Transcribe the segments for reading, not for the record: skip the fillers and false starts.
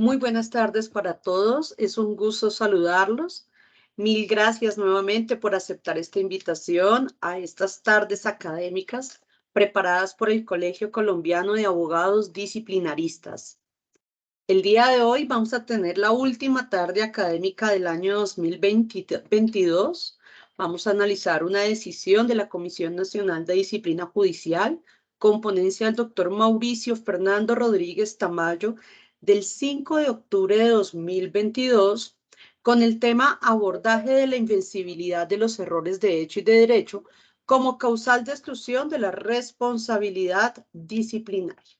Muy buenas tardes para todos. Es un gusto saludarlos. Mil gracias nuevamente por aceptar esta invitación a estas tardes académicas preparadas por el Colegio Colombiano de Abogados Disciplinaristas. El día de hoy vamos a tener la última tarde académica del año 2022. Vamos a analizar una decisión de la Comisión Nacional de Disciplina Judicial con ponencia del doctor Mauricio Fernando Rodríguez Tamayo del 5 de octubre de 2022 con el tema abordaje de la invencibilidad de los errores de hecho y de derecho como causal de exclusión de la responsabilidad disciplinaria.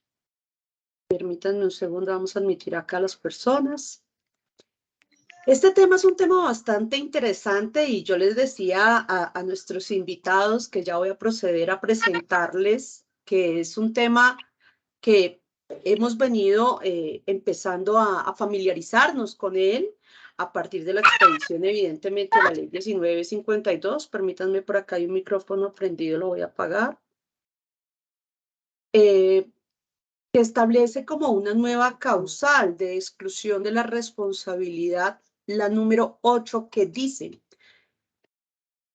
Permítanme un segundo, vamos a admitir acá a las personas. Este tema es un tema bastante interesante y yo les decía a nuestros invitados que ya voy a proceder a presentarles, que es un tema que hemos venido empezando a familiarizarnos con él a partir de la expedición, evidentemente, de la ley 1952. Permítanme, por acá hay un micrófono prendido, lo voy a apagar. Que establece como una nueva causal de exclusión de la responsabilidad, la número 8, que dice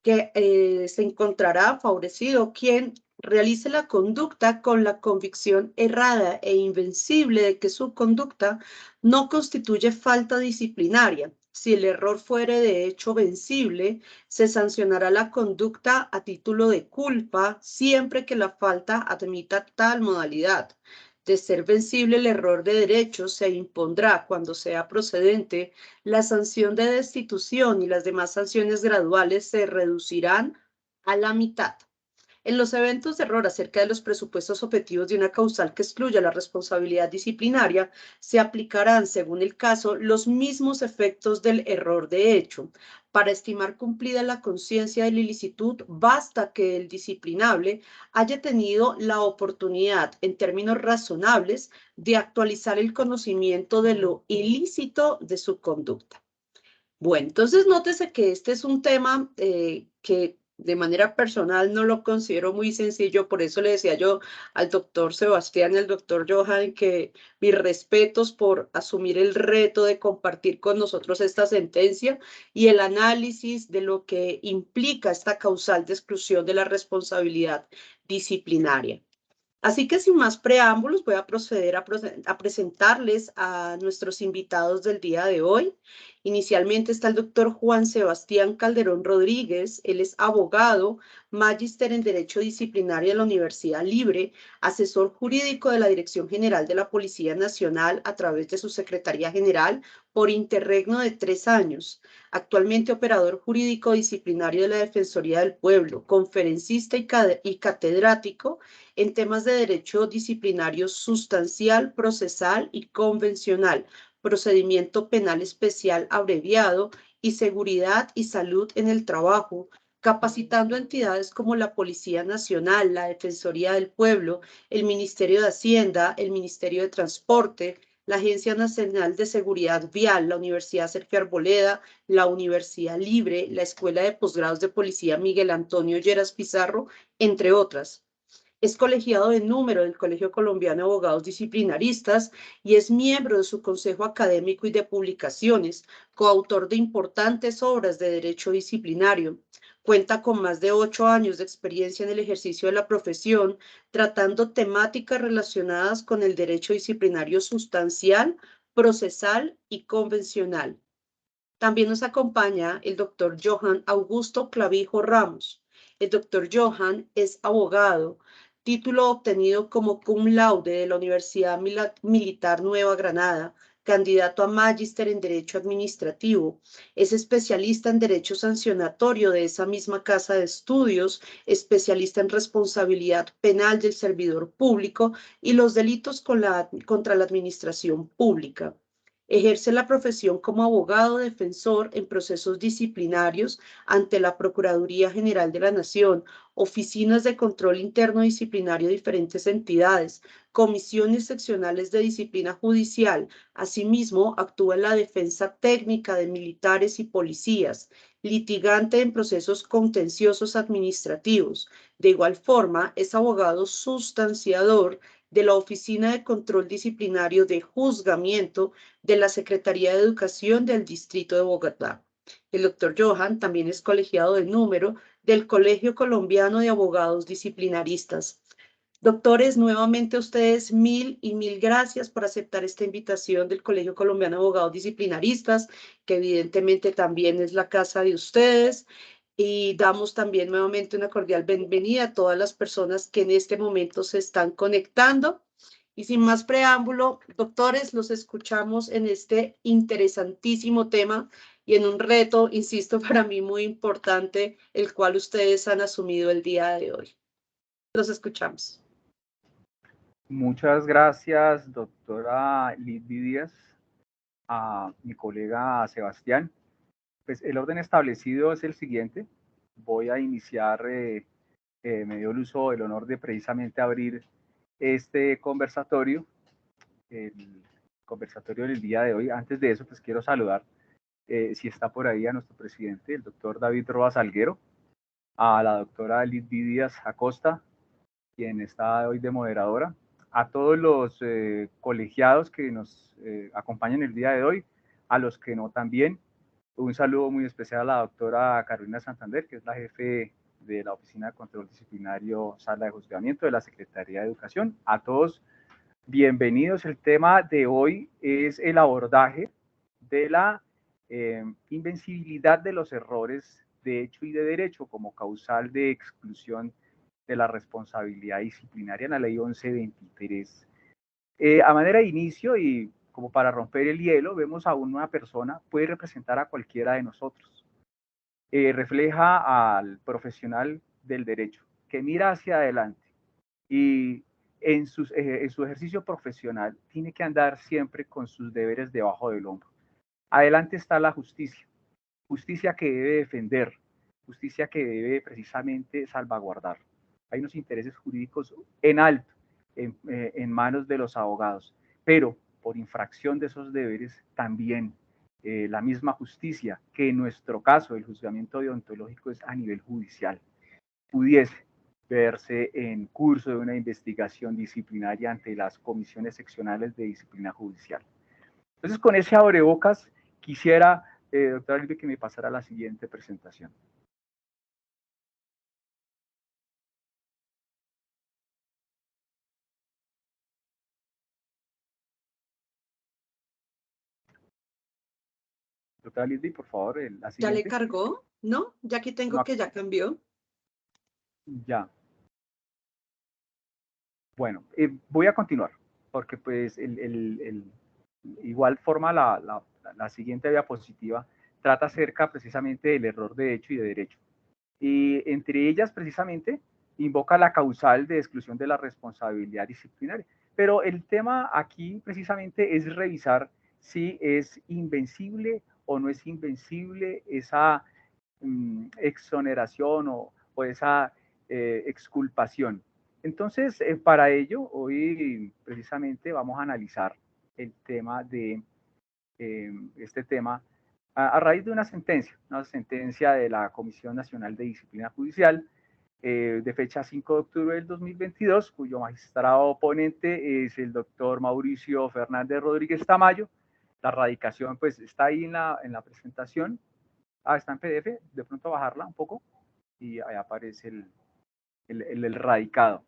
que se encontrará favorecido quien realice la conducta con la convicción errada e invencible de que su conducta no constituye falta disciplinaria. Si el error fuere de hecho vencible, se sancionará la conducta a título de culpa siempre que la falta admita tal modalidad. De ser vencible el error de derecho, se impondrá, cuando sea procedente, la sanción de destitución y las demás sanciones graduales se reducirán a la mitad. En los eventos de error acerca de los presupuestos objetivos de una causal que excluya la responsabilidad disciplinaria, se aplicarán, según el caso, los mismos efectos del error de hecho. Para estimar cumplida la conciencia de la ilicitud, basta que el disciplinable haya tenido la oportunidad, en términos razonables, de actualizar el conocimiento de lo ilícito de su conducta. Bueno, entonces nótese que este es un tema que de manera personal no lo considero muy sencillo, por eso le decía yo al doctor Sebastián y al doctor Johan que mis respetos por asumir el reto de compartir con nosotros esta sentencia y el análisis de lo que implica esta causal de exclusión de la responsabilidad disciplinaria. Así que sin más preámbulos, voy a proceder a presentarles a nuestros invitados del día de hoy. Inicialmente está el doctor Juan Sebastián Calderón Rodríguez. Él es abogado, magíster en Derecho Disciplinario de la Universidad Libre, asesor jurídico de la Dirección General de la Policía Nacional a través de su Secretaría General por interregno de 3 años. Actualmente operador jurídico disciplinario de la Defensoría del Pueblo, conferencista y catedrático en temas de derecho disciplinario sustancial, procesal y convencional, procedimiento penal especial abreviado y seguridad y salud en el trabajo, capacitando entidades como la Policía Nacional, la Defensoría del Pueblo, el Ministerio de Hacienda, el Ministerio de Transporte, la Agencia Nacional de Seguridad Vial, la Universidad Sergio Arboleda, la Universidad Libre, la Escuela de Posgrados de Policía Miguel Antonio Lleras Pizarro, entre otras. Es colegiado de número del Colegio Colombiano de Abogados Disciplinaristas y es miembro de su consejo académico y de publicaciones, coautor de importantes obras de derecho disciplinario. Cuenta con más de 8 años de experiencia en el ejercicio de la profesión, tratando temáticas relacionadas con el derecho disciplinario sustancial, procesal y convencional. También nos acompaña el doctor Johan Augusto Clavijo Ramos. El doctor Johan es abogado, título obtenido como cum laude de la Universidad Militar Nueva Granada, candidato a magíster en Derecho Administrativo. Es especialista en Derecho Sancionatorio de esa misma casa de estudios, especialista en responsabilidad penal del servidor público y los delitos contra la administración pública. Ejerce la profesión como abogado defensor en procesos disciplinarios ante la Procuraduría General de la Nación, oficinas de control interno disciplinario de diferentes entidades, comisiones seccionales de disciplina judicial. Asimismo, actúa en la defensa técnica de militares y policías, litigante en procesos contenciosos administrativos. De igual forma, es abogado sustanciador de la Oficina de Control Disciplinario de Juzgamiento de la Secretaría de Educación del Distrito de Bogotá. El doctor Johan también es colegiado de número del Colegio Colombiano de Abogados Disciplinaristas. Doctores, nuevamente a ustedes mil y mil gracias por aceptar esta invitación del Colegio Colombiano de Abogados Disciplinaristas, que evidentemente también es la casa de ustedes. Y damos también nuevamente una cordial bienvenida a todas las personas que en este momento se están conectando. Y sin más preámbulo, doctores, los escuchamos en este interesantísimo tema y en un reto, insisto, para mí muy importante, el cual ustedes han asumido el día de hoy. Los escuchamos. Muchas gracias, doctora Lidby Díaz, a mi colega Sebastián. Pues el orden establecido es el siguiente. Voy a iniciar, me dio el honor de precisamente abrir este conversatorio, el conversatorio del día de hoy. Antes de eso, pues quiero saludar, si está por ahí, a nuestro presidente, el doctor David Roa Salguero, a la doctora Lidby Díaz Acosta, quien está hoy de moderadora, a todos los colegiados que nos acompañan el día de hoy, a los que no también. Un saludo muy especial a la doctora Carolina Santander, que es la jefe de la Oficina de Control Disciplinario, Sala de Juzgamiento de la Secretaría de Educación. A todos, bienvenidos. El tema de hoy es el abordaje de la invencibilidad de los errores de hecho y de derecho como causal de exclusión de la responsabilidad disciplinaria en la ley 1123. A manera de inicio y como para romper el hielo, vemos a una persona, puede representar a cualquiera de nosotros. Refleja al profesional del derecho que mira hacia adelante y en su ejercicio profesional tiene que andar siempre con sus deberes debajo del hombro. Adelante está la justicia, justicia que debe defender, justicia que debe precisamente salvaguardar. Hay unos intereses jurídicos en alto, en manos de los abogados, pero por infracción de esos deberes también la misma justicia, que en nuestro caso el juzgamiento deontológico es a nivel judicial, pudiese verse en curso de una investigación disciplinaria ante las comisiones seccionales de disciplina judicial. Entonces, con ese abrebocas, quisiera, doctora Lidby, que me pasara a la siguiente presentación. Doctora Lidby, por favor, la siguiente. ¿Ya le cargó? ¿No? Ya aquí tengo no, que ya cambió. Ya. Bueno, voy a continuar, porque pues igual forma la siguiente diapositiva trata acerca precisamente del error de hecho y de derecho. Y entre ellas precisamente invoca la causal de exclusión de la responsabilidad disciplinaria. Pero el tema aquí precisamente es revisar si es invencible o no es invencible esa exoneración o esa exculpación. Entonces, para ello, hoy precisamente vamos a analizar el tema de este tema a raíz de una sentencia de la Comisión Nacional de Disciplina Judicial de fecha 5 de octubre del 2022, cuyo magistrado ponente es el doctor Mauricio Fernández Rodríguez Tamayo. La radicación pues está ahí en la presentación. Está en PDF, de pronto bajarla un poco y ahí aparece el radicado.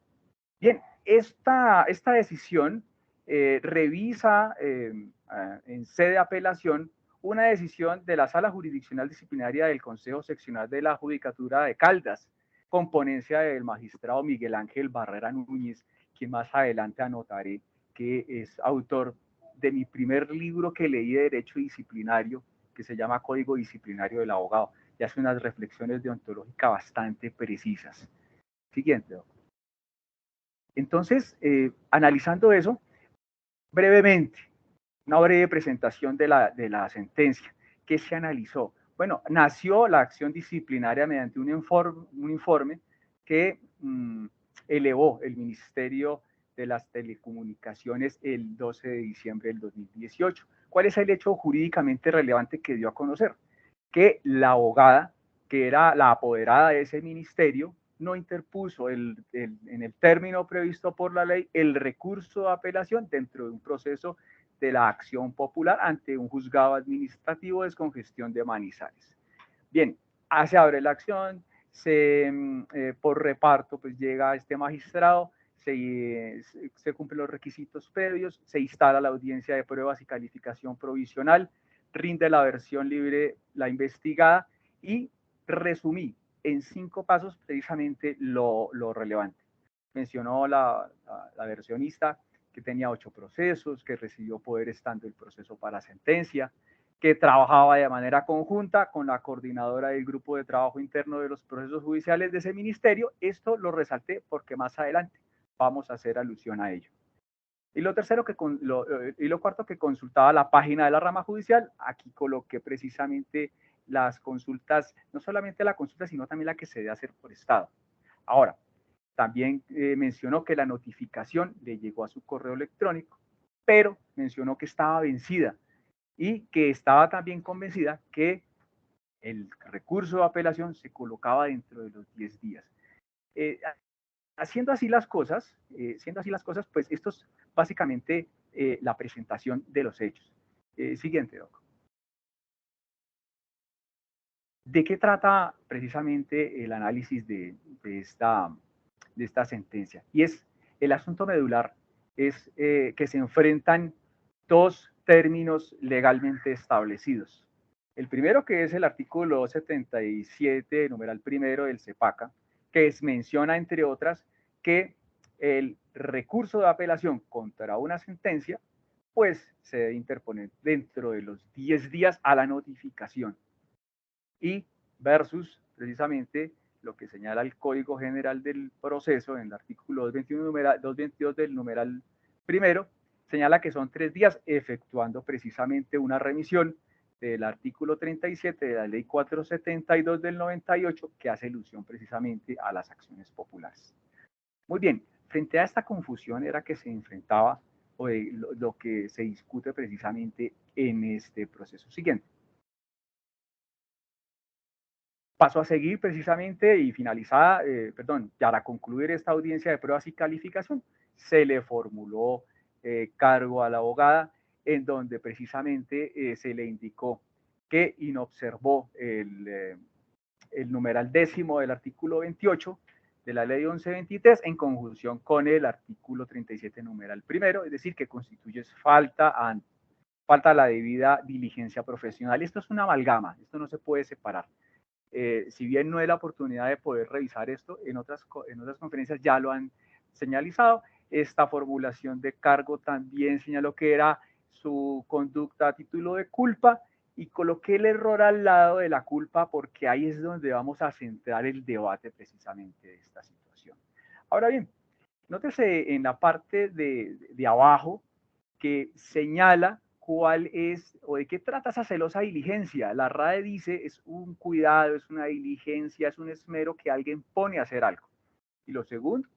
Bien, esta decisión revisa en sede de apelación una decisión de la Sala Jurisdiccional Disciplinaria del Consejo Seccional de la Judicatura de Caldas, con ponencia del magistrado Miguel Ángel Barrera Núñez, quien más adelante anotaré que es autor de mi primer libro que leí de Derecho Disciplinario, que se llama Código Disciplinario del Abogado, y hace unas reflexiones deontológicas bastante precisas. Siguiente, doctor. Entonces, analizando eso, brevemente, una breve presentación de la sentencia. ¿Qué se analizó? Bueno, nació la acción disciplinaria mediante un informe que elevó el Ministerio de las Telecomunicaciones el 12 de diciembre del 2018. ¿Cuál es el hecho jurídicamente relevante que dio a conocer? Que la abogada, que era la apoderada de ese ministerio, no interpuso en el término previsto por la ley el recurso de apelación dentro de un proceso de la acción popular ante un juzgado administrativo de descongestión de Manizales. Bien, se abre la acción, por reparto pues llega este magistrado, se cumplen los requisitos previos, se instala la audiencia de pruebas y calificación provisional, rinde la versión libre la investigada y resumí en 5 pasos precisamente lo relevante. Mencionó la versionista que tenía 8 procesos, que recibió poder estando el proceso para sentencia, que trabajaba de manera conjunta con la coordinadora del grupo de trabajo interno de los procesos judiciales de ese ministerio. Esto lo resalté porque más adelante vamos a hacer alusión a ello. Y lo tercero y lo cuarto, que consultaba la página de la rama judicial. Aquí coloqué precisamente las consultas, no solamente la consulta, sino también la que se debe hacer por estado. Ahora, también mencionó que la notificación le llegó a su correo electrónico, pero mencionó que estaba vencida y que estaba también convencida que el recurso de apelación se colocaba dentro de los 10 días. Siendo así las cosas, pues esto es básicamente la presentación de los hechos. Siguiente, Doc. ¿De qué trata precisamente el análisis de esta sentencia? Y es, el asunto medular es que se enfrentan 2 términos legalmente establecidos. El primero, que es el artículo 77, numeral primero del CEPACA, que menciona, entre otras, que el recurso de apelación contra una sentencia, pues se debe interponer dentro de los 10 días a la notificación. Y versus, precisamente, lo que señala el Código General del Proceso en el artículo 222 del numeral primero, señala que son 3 días, efectuando precisamente una remisión del artículo 37 de la ley 472 del 98, que hace alusión precisamente a las acciones populares. Muy bien, frente a esta confusión era que se enfrentaba lo que se discute precisamente en este proceso siguiente. Paso a seguir precisamente y finalizada, para concluir esta audiencia de pruebas y calificación, se le formuló cargo a la abogada, en donde precisamente se le indicó que inobservó el numeral 10º del artículo 28 de la ley 1123 en conjunción con el artículo 37 numeral primero, es decir, que constituye falta a la debida diligencia profesional. Esto es una amalgama, esto no se puede separar. Si bien no hay la oportunidad de poder revisar esto, en otras conferencias ya lo han señalizado. Esta formulación de cargo también señaló que era su conducta a título de culpa, y coloqué el error al lado de la culpa porque ahí es donde vamos a centrar el debate precisamente de esta situación. Ahora bien, nótese en la parte de abajo que señala cuál es o de qué trata esa celosa diligencia. La RAE dice es un cuidado, es una diligencia, es un esmero que alguien pone a hacer algo. Y lo segundo,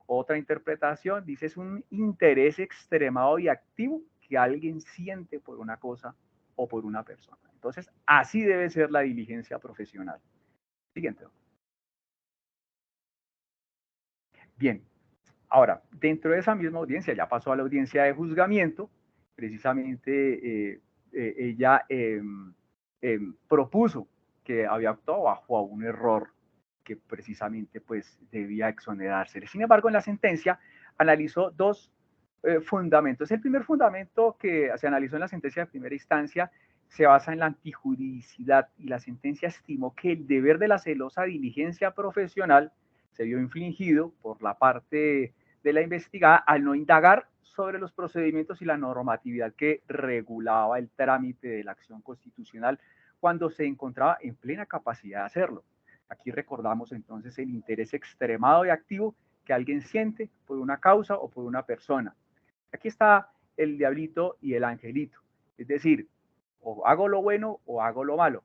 otra interpretación, dice es un interés extremado y activo que alguien siente por una cosa o por una persona. Entonces, así debe ser la diligencia profesional. Siguiente. Bien, ahora, dentro de esa misma audiencia, ya pasó a la audiencia de juzgamiento, precisamente ella propuso que había actuado bajo un error que precisamente pues debía exonerársele. Sin embargo, en la sentencia analizó 2 fundamentos. El primer fundamento que se analizó en la sentencia de primera instancia se basa en la antijuridicidad, y la sentencia estimó que el deber de la celosa diligencia profesional se vio infringido por la parte de la investigada al no indagar sobre los procedimientos y la normatividad que regulaba el trámite de la acción constitucional cuando se encontraba en plena capacidad de hacerlo. Aquí recordamos entonces el interés extremado y activo que alguien siente por una causa o por una persona. Aquí está el diablito y el angelito, es decir, o hago lo bueno o hago lo malo.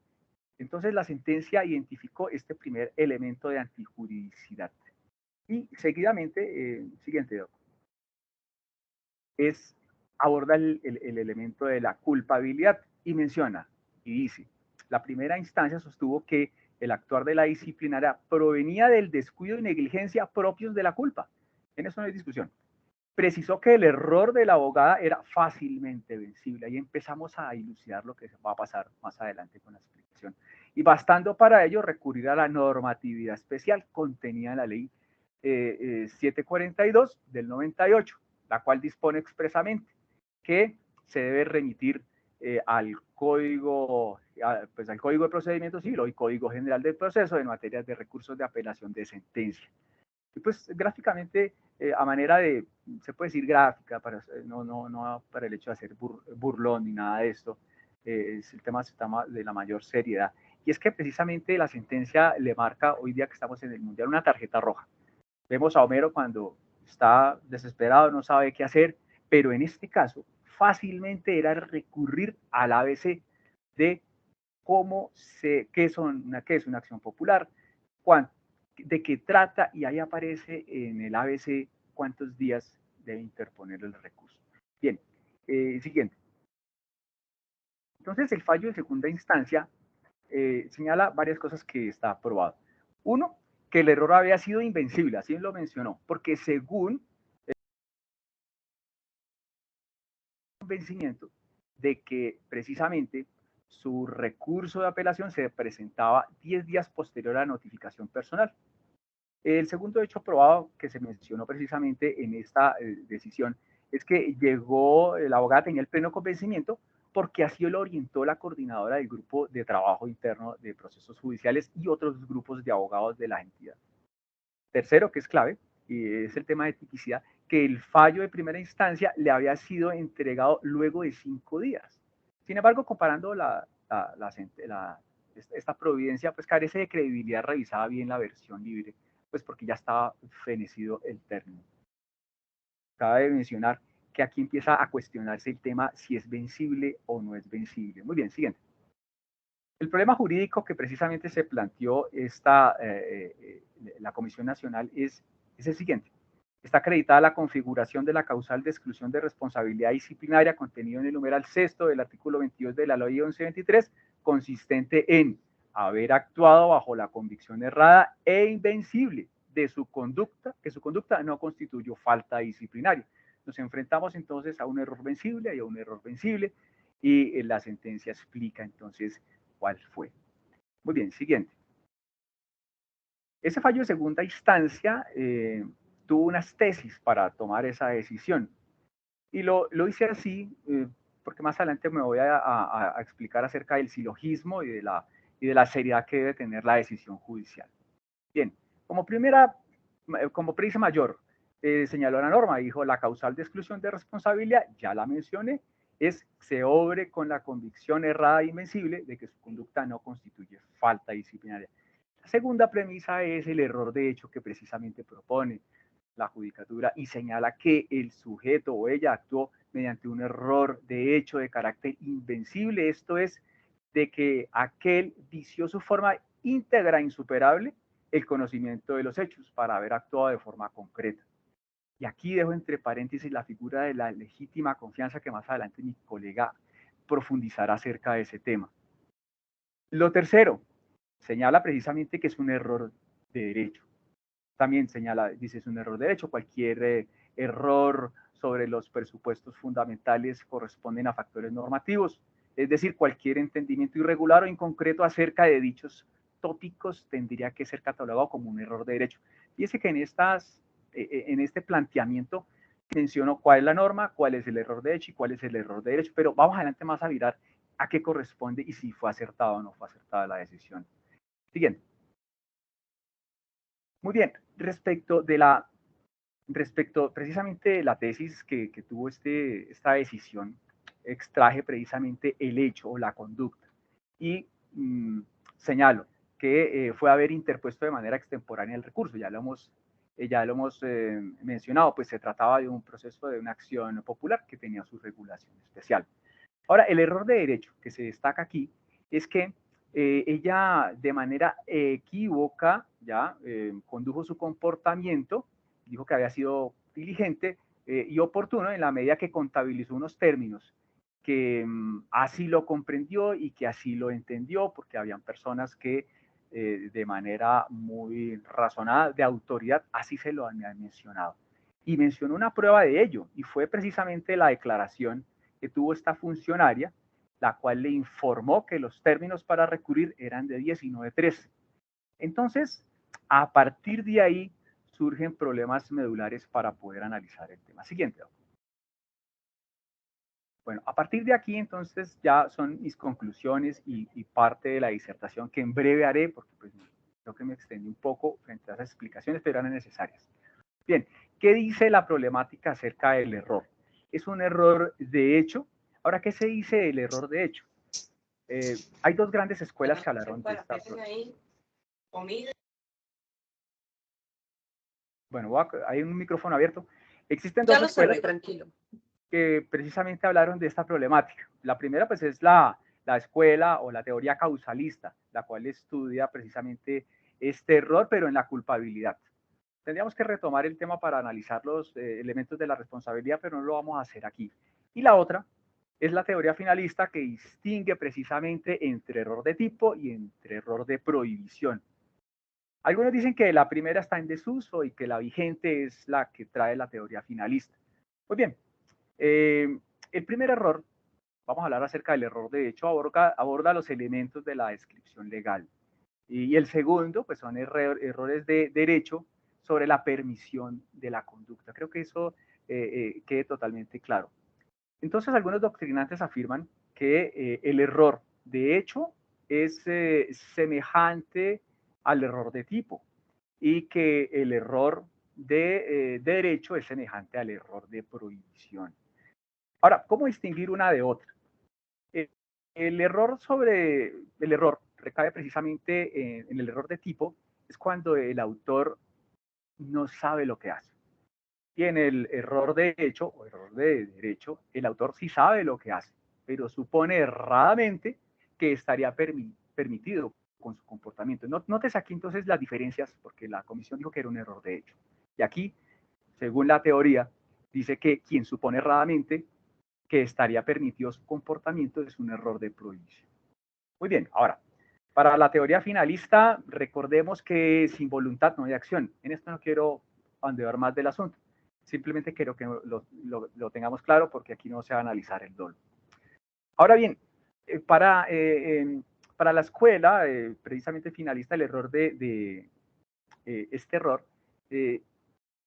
Entonces la sentencia identificó este primer elemento de antijuridicidad. Y seguidamente, siguiente, aborda el elemento de la culpabilidad y menciona y dice, la primera instancia sostuvo que el actuar de la disciplinaria provenía del descuido y negligencia propios de la culpa. En eso no hay discusión. Precisó que el error de la abogada era fácilmente vencible. Ahí empezamos a dilucidar lo que va a pasar más adelante con la explicación. Y bastando para ello recurrir a la normatividad especial contenida en la ley 742 del 98, la cual dispone expresamente que se debe remitir al Código de Procedimiento Civil y Código General del Proceso en materia de recursos de apelación de sentencia. Y pues gráficamente, a manera de, se puede decir gráfica, no para el hecho de hacer burlón ni nada de esto, el tema de la mayor seriedad. Y es que precisamente la sentencia le marca, hoy día que estamos en el Mundial, una tarjeta roja. Vemos a Homero cuando está desesperado, no sabe qué hacer, pero en este caso fácilmente era recurrir al ABC de qué es una acción popular, de qué trata, y ahí aparece en el ABC cuántos días debe interponer el recurso. Bien, siguiente. Entonces, el fallo de segunda instancia señala varias cosas que está aprobado. Uno, que el error había sido invencible, así lo mencionó, porque según el convencimiento de que precisamente su recurso de apelación se presentaba 10 días posterior a la notificación personal. El segundo hecho probado que se mencionó precisamente en esta decisión es que la abogada tenía el pleno convencimiento porque así lo orientó la coordinadora del grupo de trabajo interno de procesos judiciales y otros grupos de abogados de la entidad. Tercero, que es clave, y es el tema de tipicidad, que el fallo de primera instancia le había sido entregado luego de 5 días. Sin embargo, comparando esta providencia, pues carece de credibilidad revisada bien la versión libre, pues porque ya estaba fenecido el término. Cabe mencionar que aquí empieza a cuestionarse el tema si es vencible o no es vencible. Muy bien, siguiente. El problema jurídico que precisamente se planteó la Comisión Nacional es el siguiente. Está acreditada la configuración de la causal de exclusión de responsabilidad disciplinaria contenido en el numeral sexto del artículo 22 de la ley 1123, consistente en haber actuado bajo la convicción errada e invencible de su conducta, que su conducta no constituyó falta disciplinaria. Nos enfrentamos entonces a un error vencible y a un error vencible, y la sentencia explica entonces cuál fue. Muy bien, siguiente. Ese fallo de segunda instancia tuvo unas tesis para tomar esa decisión. Y lo hice así porque más adelante me voy a explicar acerca del silogismo y de la seriedad que debe tener la decisión judicial. Bien, como premisa mayor, señaló la norma, dijo la causal de exclusión de responsabilidad, ya la mencioné, se obre con la convicción errada e invencible de que su conducta no constituye falta disciplinaria. La segunda premisa es el error de hecho que precisamente propone la judicatura y señala que el sujeto o ella actuó mediante un error de hecho de carácter invencible, esto es, de que aquel vició su forma íntegra, insuperable, el conocimiento de los hechos para haber actuado de forma concreta. Y aquí dejo entre paréntesis la figura de la legítima confianza que más adelante mi colega profundizará acerca de ese tema. Lo tercero, señala precisamente que es un error de derecho. También señala, dice, es un error de derecho. Cualquier error sobre los presupuestos fundamentales corresponden a factores normativos. Es decir, cualquier entendimiento irregular o inconcreto acerca de dichos tópicos tendría que ser catalogado como un error de derecho. Fíjese que en este planteamiento menciono cuál es la norma, cuál es el error de derecho y cuál es el error de derecho, pero vamos adelante más a mirar a qué corresponde y si fue acertada o no fue acertada la decisión. Siguiente. Muy bien, respecto precisamente de la tesis que tuvo esta decisión, extraje precisamente el hecho o la conducta y señalo que fue haber interpuesto de manera extemporánea el recurso, ya lo hemos mencionado, pues se trataba de un proceso de una acción popular que tenía su regulación especial. Ahora, el error de derecho que se destaca aquí es que ella de manera equívoca ya condujo su comportamiento, dijo que había sido diligente y oportuno en la medida que contabilizó unos términos que así lo comprendió y que así lo entendió, porque habían personas que de manera muy razonada, de autoridad, así se lo han mencionado. Y mencionó una prueba de ello, y fue precisamente la declaración que tuvo esta funcionaria, la cual le informó que los términos para recurrir eran de 10 y no de 13. Entonces, a partir de ahí surgen problemas medulares para poder analizar el tema. Siguiente. Bueno, a partir de aquí, entonces, ya son mis conclusiones y parte de la disertación que en breve haré, porque pues, creo que me extendí un poco frente a esas explicaciones, pero eran necesarias. Bien, ¿qué dice la problemática acerca del error? Es un error de hecho. Ahora, ¿qué se dice del error de hecho? Hay dos grandes escuelas que hablaron de esta problemática. Bueno, hay un micrófono abierto. Existen dos escuelas tranquilo. que precisamente hablaron de esta problemática. La primera, pues, es la escuela o la teoría causalista, la cual estudia precisamente este error, pero en la culpabilidad. Tendríamos que retomar el tema para analizar los elementos de la responsabilidad, pero no lo vamos a hacer aquí. Y la otra es la teoría finalista, que distingue precisamente entre error de tipo y entre error de prohibición. Algunos dicen que la primera está en desuso y que la vigente es la que trae la teoría finalista. Pues bien, el primer error, vamos a hablar acerca del error de hecho, aborda los elementos de la descripción legal. Y el segundo, pues son errores de derecho sobre la permisión de la conducta. Creo que eso quede totalmente claro. Entonces, algunos doctrinantes afirman que el error de hecho es semejante al error de tipo y que el error de derecho es semejante al error de prohibición. Ahora, ¿cómo distinguir una de otra? El error recae precisamente en el error de tipo, es cuando el autor no sabe lo que hace. Y en el error de hecho o error de derecho, el autor sí sabe lo que hace, pero supone erradamente que estaría permitido con su comportamiento. Notes aquí entonces las diferencias, porque la comisión dijo que era un error de hecho. Y aquí, según la teoría, dice que quien supone erradamente que estaría permitido su comportamiento es un error de prohibición. Muy bien, ahora, para la teoría finalista, recordemos que sin voluntad no hay acción. En esto no quiero ondear más del asunto. Simplemente quiero que lo tengamos claro porque aquí no se va a analizar el dolo. Ahora bien, para la escuela, precisamente finalista, el error este error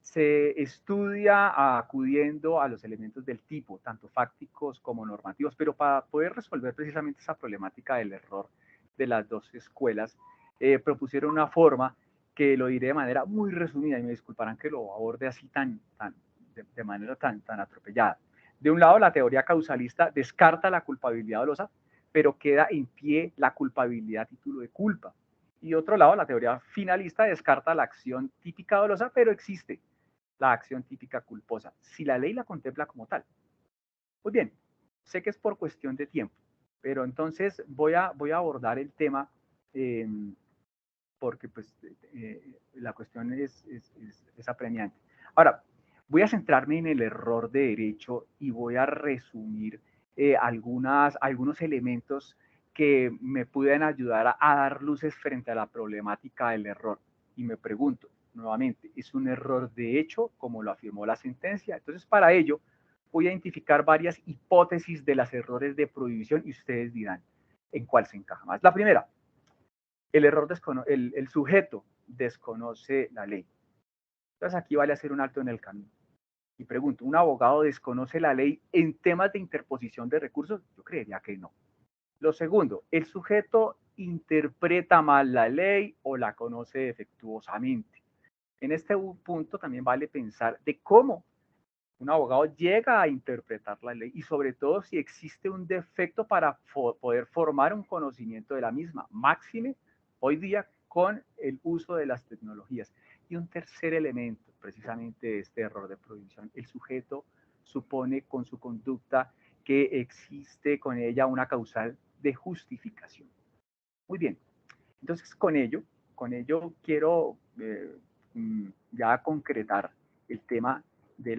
se estudia acudiendo a los elementos del tipo, tanto fácticos como normativos, pero para poder resolver precisamente esa problemática del error de las dos escuelas, propusieron una forma que lo diré de manera muy resumida, y me disculparán que lo aborde así de manera tan atropellada. De un lado, la teoría causalista descarta la culpabilidad dolosa, pero queda en pie la culpabilidad a título de culpa. Y otro lado, la teoría finalista descarta la acción típica dolosa, pero existe la acción típica culposa, si la ley la contempla como tal. Pues bien, sé que es por cuestión de tiempo, pero entonces voy a abordar el tema porque pues, la cuestión es apremiante. Ahora, voy a centrarme en el error de derecho y voy a resumir algunos elementos que me pueden ayudar a dar luces frente a la problemática del error. Y me pregunto, nuevamente, ¿es un error de hecho, como lo afirmó la sentencia? Entonces, para ello, voy a identificar varias hipótesis de los errores de prohibición y ustedes dirán en cuál se encaja más. La primera, el sujeto desconoce la ley. Entonces, aquí vale hacer un alto en el camino. Y pregunto, ¿un abogado desconoce la ley en temas de interposición de recursos? Yo creería que no. Lo segundo, el sujeto interpreta mal la ley o la conoce defectuosamente. En este punto también vale pensar de cómo un abogado llega a interpretar la ley y sobre todo si existe un defecto para poder formar un conocimiento de la misma, máxime hoy día con el uso de las tecnologías. Y un tercer elemento, precisamente este error de prohibición, el sujeto supone con su conducta que existe con ella una causal de justificación. Muy bien, entonces con ello quiero ya concretar el tema de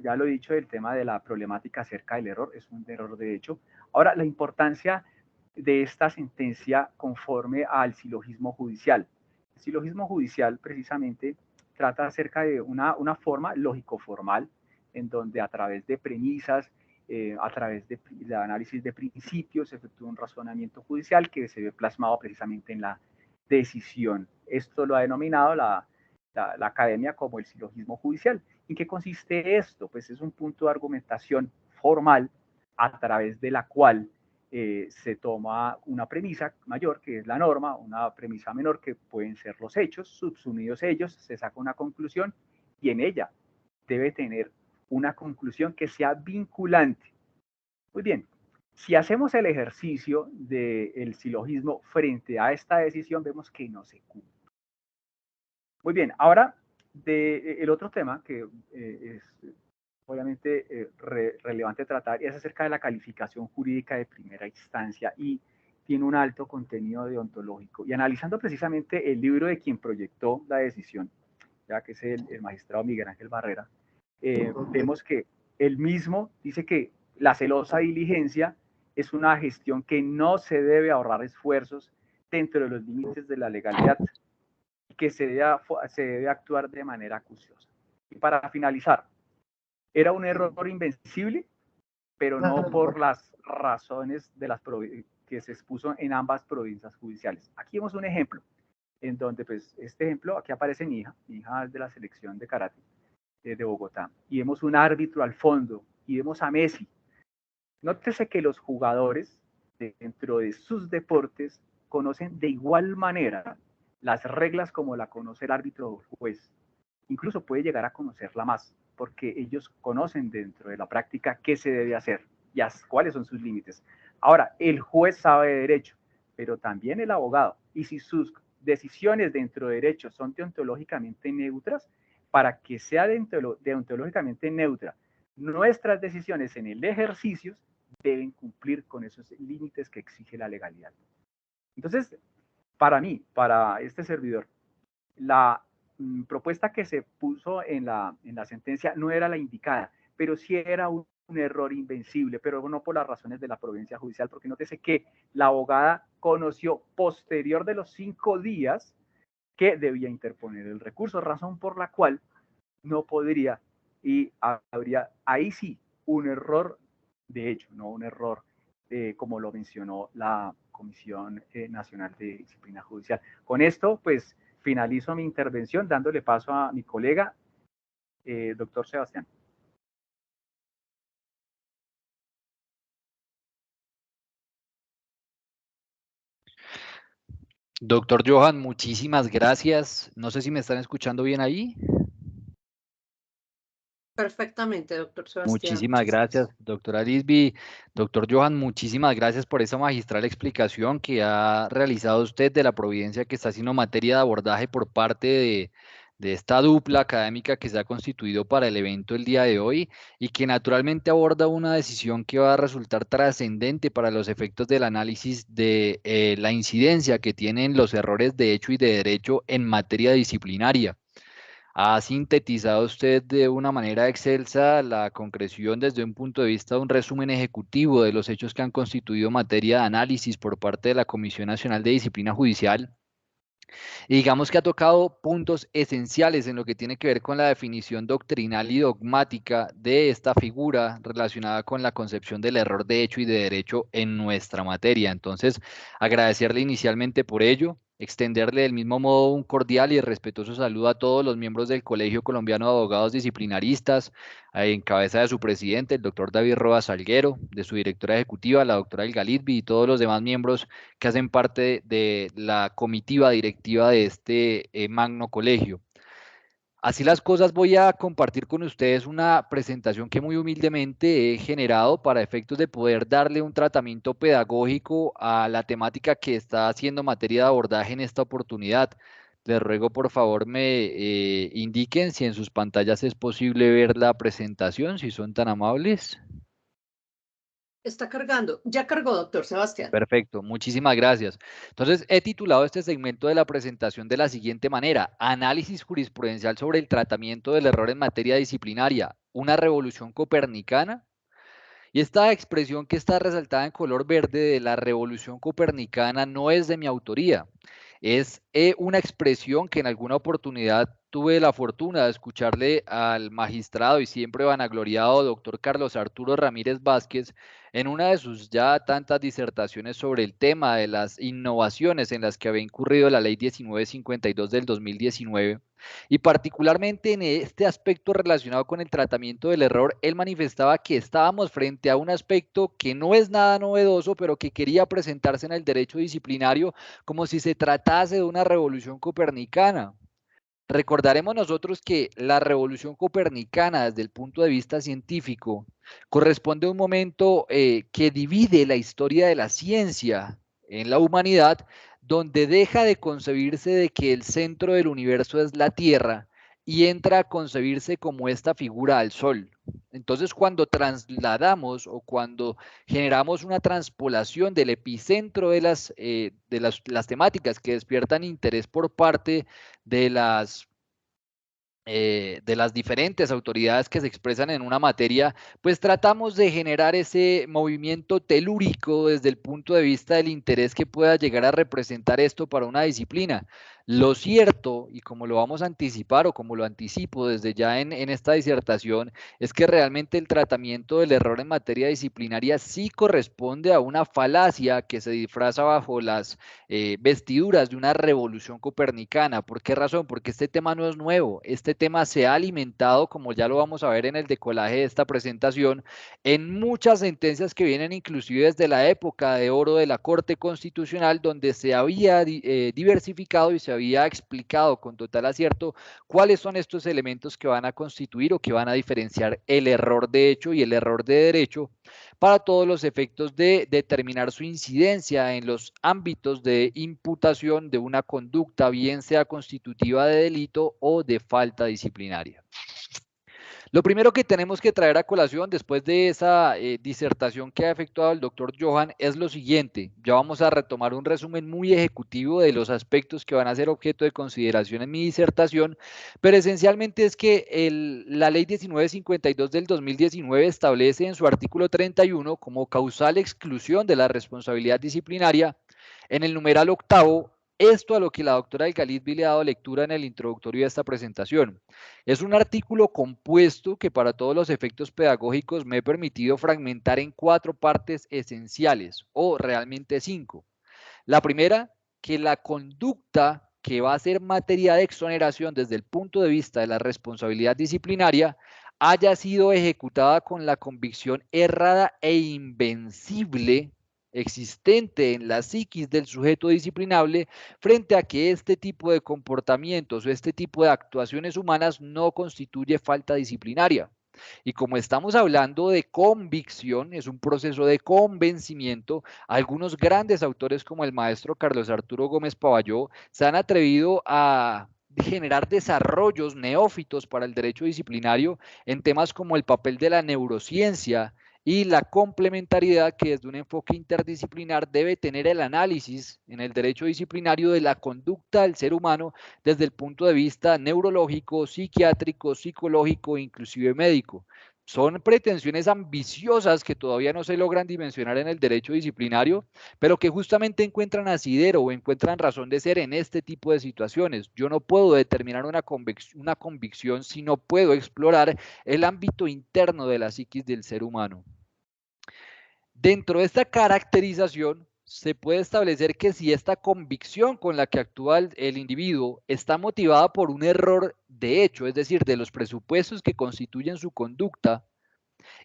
ya lo he dicho, el tema de la problemática acerca del error, es un error de hecho. Ahora, la importancia de esta sentencia conforme al silogismo judicial. El silogismo judicial precisamente trata acerca de una forma lógico-formal en donde a través de premisas, a través de análisis de principios, se efectúa un razonamiento judicial que se ve plasmado precisamente en la decisión. Esto lo ha denominado la academia como el silogismo judicial. ¿En qué consiste esto? Pues es un punto de argumentación formal a través de la cual se toma una premisa mayor, que es la norma, una premisa menor, que pueden ser los hechos, subsumidos ellos, se saca una conclusión y en ella debe tener una conclusión que sea vinculante. Muy bien, si hacemos el ejercicio del silogismo frente a esta decisión, vemos que no se cumple. Muy bien, ahora el otro tema que es obviamente relevante tratar es acerca de la calificación jurídica de primera instancia y tiene un alto contenido deontológico. Y analizando precisamente el libro de quien proyectó la decisión, ya que es el magistrado Miguel Ángel Barrera, vemos que él mismo dice que la celosa diligencia es una gestión que no se debe ahorrar esfuerzos dentro de los límites de la legalidad, que se debe actuar de manera acuciosa. Y para finalizar, era un error invencible, pero no por las razones de las que se expuso en ambas provincias judiciales. Aquí vemos un ejemplo, en donde, pues, este ejemplo, aquí aparece mi hija es de la selección de karate de Bogotá, y vemos un árbitro al fondo, y vemos a Messi. Nótese que los jugadores, dentro de sus deportes, conocen de igual manera las reglas como la conoce el árbitro o el juez. Incluso puede llegar a conocerla más, porque ellos conocen dentro de la práctica qué se debe hacer y cuáles son sus límites. Ahora, el juez sabe de derecho, pero también el abogado. Y si sus decisiones dentro de derecho son deontológicamente neutras, para que sea deontológicamente neutra, nuestras decisiones en el ejercicio deben cumplir con esos límites que exige la legalidad. Entonces, para mí, para este servidor, la propuesta que se puso en la sentencia no era la indicada, pero sí era un error invencible, pero no por las razones de la provincia judicial, porque nótese que la abogada conoció posterior de los 5 días que debía interponer el recurso, razón por la cual no podría y habría ahí sí un error de hecho, no un error como lo mencionó la Comisión Nacional de Disciplina Judicial. Con esto, pues, finalizo mi intervención dándole paso a mi colega, doctor Sebastián. Doctor Johan, muchísimas gracias. No sé si me están escuchando bien ahí. Perfectamente, doctor Sebastián. Muchísimas gracias, doctora Lisby. Doctor Johan, muchísimas gracias por esa magistral explicación que ha realizado usted de la providencia que está haciendo materia de abordaje por parte de esta dupla académica que se ha constituido para el evento el día de hoy y que naturalmente aborda una decisión que va a resultar trascendente para los efectos del análisis de la incidencia que tienen los errores de hecho y de derecho en materia disciplinaria. Ha sintetizado usted de una manera excelsa la concreción desde un punto de vista de un resumen ejecutivo de los hechos que han constituido materia de análisis por parte de la Comisión Nacional de Disciplina Judicial. Y digamos que ha tocado puntos esenciales en lo que tiene que ver con la definición doctrinal y dogmática de esta figura relacionada con la concepción del error de hecho y de derecho en nuestra materia. Entonces, agradecerle inicialmente por ello, extenderle del mismo modo un cordial y respetuoso saludo a todos los miembros del Colegio Colombiano de Abogados Disciplinaristas, en cabeza de su presidente, el doctor David Roa Salguero, de su directora ejecutiva, la doctora Elga Lidby, y todos los demás miembros que hacen parte de la comitiva directiva de este magno colegio. Así las cosas, voy a compartir con ustedes una presentación que muy humildemente he generado para efectos de poder darle un tratamiento pedagógico a la temática que está haciendo materia de abordaje en esta oportunidad. Les ruego por favor me indiquen si en sus pantallas es posible ver la presentación, si son tan amables. Está cargando. Ya cargó, doctor Sebastián. Perfecto, muchísimas gracias. Entonces, he titulado este segmento de la presentación de la siguiente manera: Análisis jurisprudencial sobre el tratamiento del error en materia disciplinaria, una revolución copernicana. Y esta expresión que está resaltada en color verde de la revolución copernicana no es de mi autoría. Es una expresión que en alguna oportunidad tuve la fortuna de escucharle al magistrado y siempre vanagloriado doctor Carlos Arturo Ramírez Vázquez en una de sus ya tantas disertaciones sobre el tema de las innovaciones en las que había incurrido la ley 1952 del 2019. Y particularmente en este aspecto relacionado con el tratamiento del error, él manifestaba que estábamos frente a un aspecto que no es nada novedoso, pero que quería presentarse en el derecho disciplinario como si se tratase de una revolución copernicana. Recordaremos nosotros que la revolución copernicana desde el punto de vista científico corresponde a un momento que divide la historia de la ciencia en la humanidad, donde deja de concebirse de que el centro del universo es la Tierra y entra a concebirse como esta figura al Sol. Entonces, cuando trasladamos o cuando generamos una transpolación del epicentro de las temáticas que despiertan interés por parte de las diferentes autoridades que se expresan en una materia, pues tratamos de generar ese movimiento telúrico desde el punto de vista del interés que pueda llegar a representar esto para una disciplina. Lo cierto, y como lo vamos a anticipar o como lo anticipo desde ya en esta disertación, es que realmente el tratamiento del error en materia disciplinaria sí corresponde a una falacia que se disfraza bajo las vestiduras de una revolución copernicana. ¿Por qué razón? Porque este tema no es nuevo. Este tema se ha alimentado, como ya lo vamos a ver en el decolaje de esta presentación, en muchas sentencias que vienen inclusive desde la época de oro de la Corte Constitucional, donde se había diversificado y se había explicado con total acierto cuáles son estos elementos que van a constituir o que van a diferenciar el error de hecho y el error de derecho para todos los efectos de determinar su incidencia en los ámbitos de imputación de una conducta, bien sea constitutiva de delito o de falta disciplinaria. Lo primero que tenemos que traer a colación después de esa disertación que ha efectuado el doctor Johan es lo siguiente. Ya vamos a retomar un resumen muy ejecutivo de los aspectos que van a ser objeto de consideración en mi disertación, pero esencialmente es que la ley 1952 del 2019 establece en su artículo 31 como causal exclusión de la responsabilidad disciplinaria en el numeral octavo esto a lo que la doctora Alcalizbi le ha dado lectura en el introductorio de esta presentación. Es un artículo compuesto que para todos los efectos pedagógicos me he permitido fragmentar en 4 partes esenciales, o realmente 5. La primera, que la conducta que va a ser materia de exoneración desde el punto de vista de la responsabilidad disciplinaria haya sido ejecutada con la convicción errada e invencible existente en la psiquis del sujeto disciplinable frente a que este tipo de comportamientos o este tipo de actuaciones humanas no constituye falta disciplinaria. Y como estamos hablando de convicción, es un proceso de convencimiento, algunos grandes autores como el maestro Carlos Arturo Gómez Pavalló se han atrevido a generar desarrollos neófitos para el derecho disciplinario en temas como el papel de la neurociencia y la complementariedad que desde un enfoque interdisciplinar debe tener el análisis en el derecho disciplinario de la conducta del ser humano desde el punto de vista neurológico, psiquiátrico, psicológico e inclusive médico. Son pretensiones ambiciosas que todavía no se logran dimensionar en el derecho disciplinario, pero que justamente encuentran asidero o encuentran razón de ser en este tipo de situaciones. Yo no puedo determinar una convicción si no puedo explorar el ámbito interno de la psiquis del ser humano. Dentro de esta caracterización, se puede establecer que si esta convicción con la que actúa el individuo está motivada por un error de hecho, es decir, de los presupuestos que constituyen su conducta,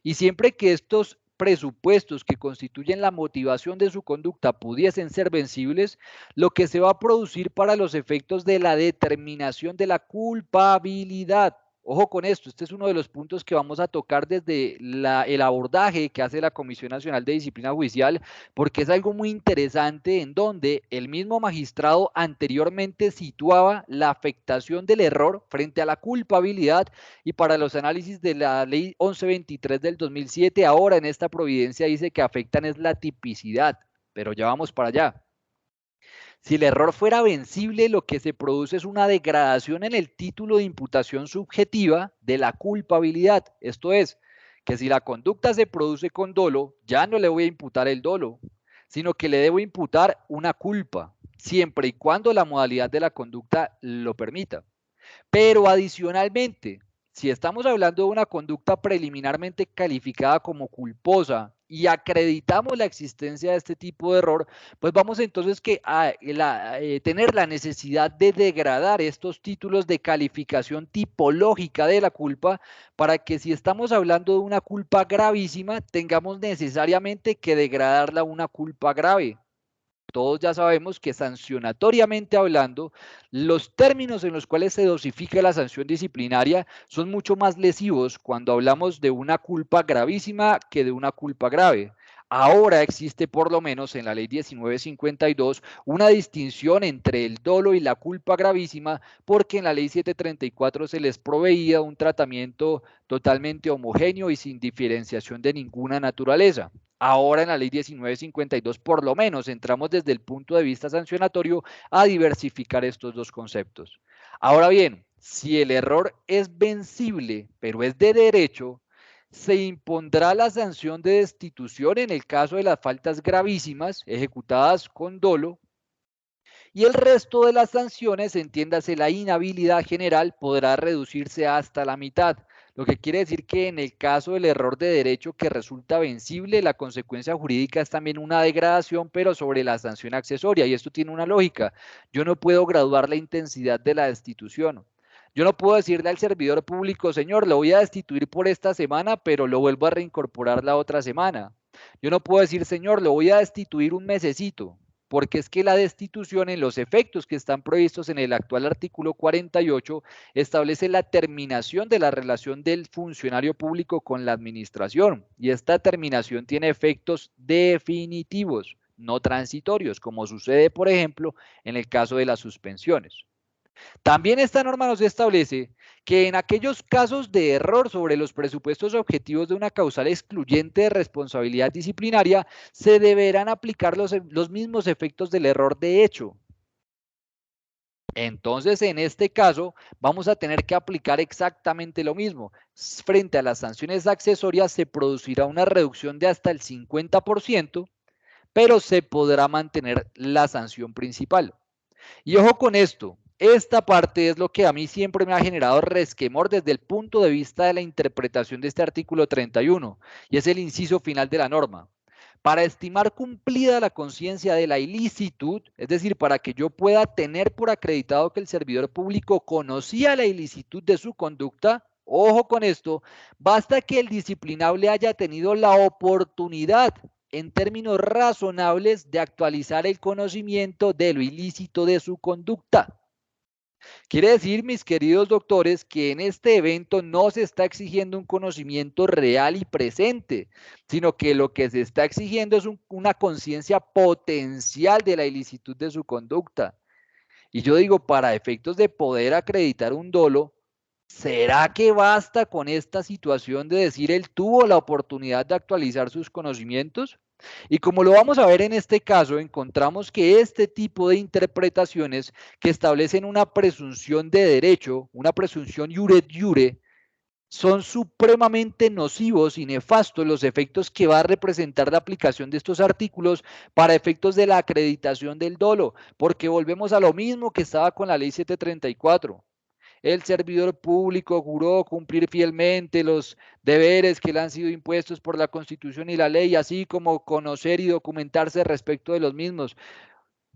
y siempre que estos presupuestos que constituyen la motivación de su conducta pudiesen ser vencibles, lo que se va a producir para los efectos de la determinación de la culpabilidad. Ojo con esto, este es uno de los puntos que vamos a tocar desde el abordaje que hace la Comisión Nacional de Disciplina Judicial, porque es algo muy interesante en donde el mismo magistrado anteriormente situaba la afectación del error frente a la culpabilidad y para los análisis de la ley 1123 del 2007, ahora en esta providencia dice que afectan es la tipicidad, pero ya vamos para allá. Si el error fuera vencible, lo que se produce es una degradación en el título de imputación subjetiva de la culpabilidad. Esto es, que si la conducta se produce con dolo, ya no le voy a imputar el dolo, sino que le debo imputar una culpa, siempre y cuando la modalidad de la conducta lo permita. Pero adicionalmente, si estamos hablando de una conducta preliminarmente calificada como culposa y acreditamos la existencia de este tipo de error, pues vamos entonces a tener la necesidad de degradar estos títulos de calificación tipológica de la culpa para que si estamos hablando de una culpa gravísima, tengamos necesariamente que degradarla a una culpa grave. Todos ya sabemos que sancionatoriamente hablando, los términos en los cuales se dosifica la sanción disciplinaria son mucho más lesivos cuando hablamos de una culpa gravísima que de una culpa grave. Ahora existe por lo menos en la ley 1952 una distinción entre el dolo y la culpa gravísima porque en la ley 734 se les proveía un tratamiento totalmente homogéneo y sin diferenciación de ninguna naturaleza. Ahora en la ley 1952 por lo menos entramos desde el punto de vista sancionatorio a diversificar estos dos conceptos. Ahora bien, si el error es vencible, pero es de derecho, se impondrá la sanción de destitución en el caso de las faltas gravísimas ejecutadas con dolo y el resto de las sanciones, entiéndase la inhabilidad general, podrá reducirse hasta la mitad. Lo que quiere decir que en el caso del error de derecho que resulta vencible, la consecuencia jurídica es también una degradación, pero sobre la sanción accesoria. Y esto tiene una lógica. Yo no puedo graduar la intensidad de la destitución. Yo no puedo decirle al servidor público, señor, lo voy a destituir por esta semana, pero lo vuelvo a reincorporar la otra semana. Yo no puedo decir, señor, lo voy a destituir un mesecito, porque es que la destitución en los efectos que están previstos en el actual artículo 48 establece la terminación de la relación del funcionario público con la administración y esta terminación tiene efectos definitivos, no transitorios, como sucede, por ejemplo, en el caso de las suspensiones. También esta norma nos establece que en aquellos casos de error sobre los presupuestos objetivos de una causal excluyente de responsabilidad disciplinaria, se deberán aplicar los mismos efectos del error de hecho. Entonces, en este caso, vamos a tener que aplicar exactamente lo mismo. Frente a las sanciones accesorias, se producirá una reducción de hasta el 50%, pero se podrá mantener la sanción principal. Y ojo con esto, esta parte es lo que a mí siempre me ha generado resquemor desde el punto de vista de la interpretación de este artículo 31, y es el inciso final de la norma. Para estimar cumplida la conciencia de la ilicitud, es decir, para que yo pueda tener por acreditado que el servidor público conocía la ilicitud de su conducta, ojo con esto, basta que el disciplinable haya tenido la oportunidad en términos razonables de actualizar el conocimiento de lo ilícito de su conducta. Quiere decir, mis queridos doctores, que en este evento no se está exigiendo un conocimiento real y presente, sino que lo que se está exigiendo es una conciencia potencial de la ilicitud de su conducta. Y yo digo, para efectos de poder acreditar un dolo, ¿será que basta con esta situación de decir él tuvo la oportunidad de actualizar sus conocimientos? Y como lo vamos a ver en este caso, encontramos que este tipo de interpretaciones que establecen una presunción de derecho, una presunción iure iure, son supremamente nocivos y nefastos los efectos que va a representar la aplicación de estos artículos para efectos de la acreditación del dolo, porque volvemos a lo mismo que estaba con la ley 734. El servidor público juró cumplir fielmente los deberes que le han sido impuestos por la Constitución y la ley, así como conocer y documentarse respecto de los mismos.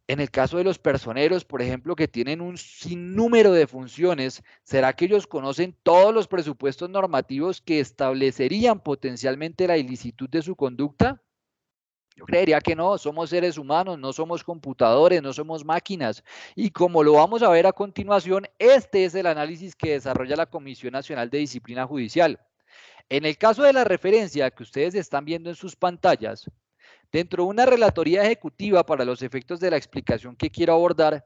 En el caso de los personeros, por ejemplo, que tienen un sinnúmero de funciones, ¿será que ellos conocen todos los presupuestos normativos que establecerían potencialmente la ilicitud de su conducta? Yo creería que no, somos seres humanos, no somos computadores, no somos máquinas. Y como lo vamos a ver a continuación, este es el análisis que desarrolla la Comisión Nacional de Disciplina Judicial. En el caso de la referencia que ustedes están viendo en sus pantallas, dentro de una relatoría ejecutiva para los efectos de la explicación que quiero abordar,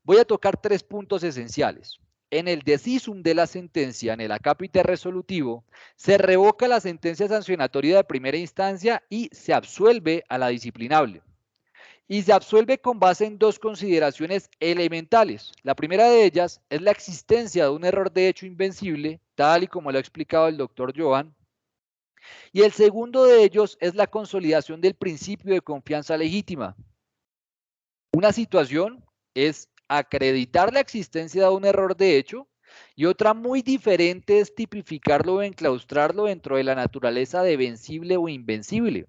voy a tocar 3 puntos esenciales. En el decisum de la sentencia, en el acápite resolutivo, se revoca la sentencia sancionatoria de primera instancia y se absuelve a la disciplinable. Y se absuelve con base en 2 consideraciones elementales. La primera de ellas es la existencia de un error de hecho invencible, tal y como lo ha explicado el doctor Johan. Y el segundo de ellos es la consolidación del principio de confianza legítima. Una situación es acreditar la existencia de un error de hecho y otra muy diferente es tipificarlo o enclaustrarlo dentro de la naturaleza de vencible o invencible.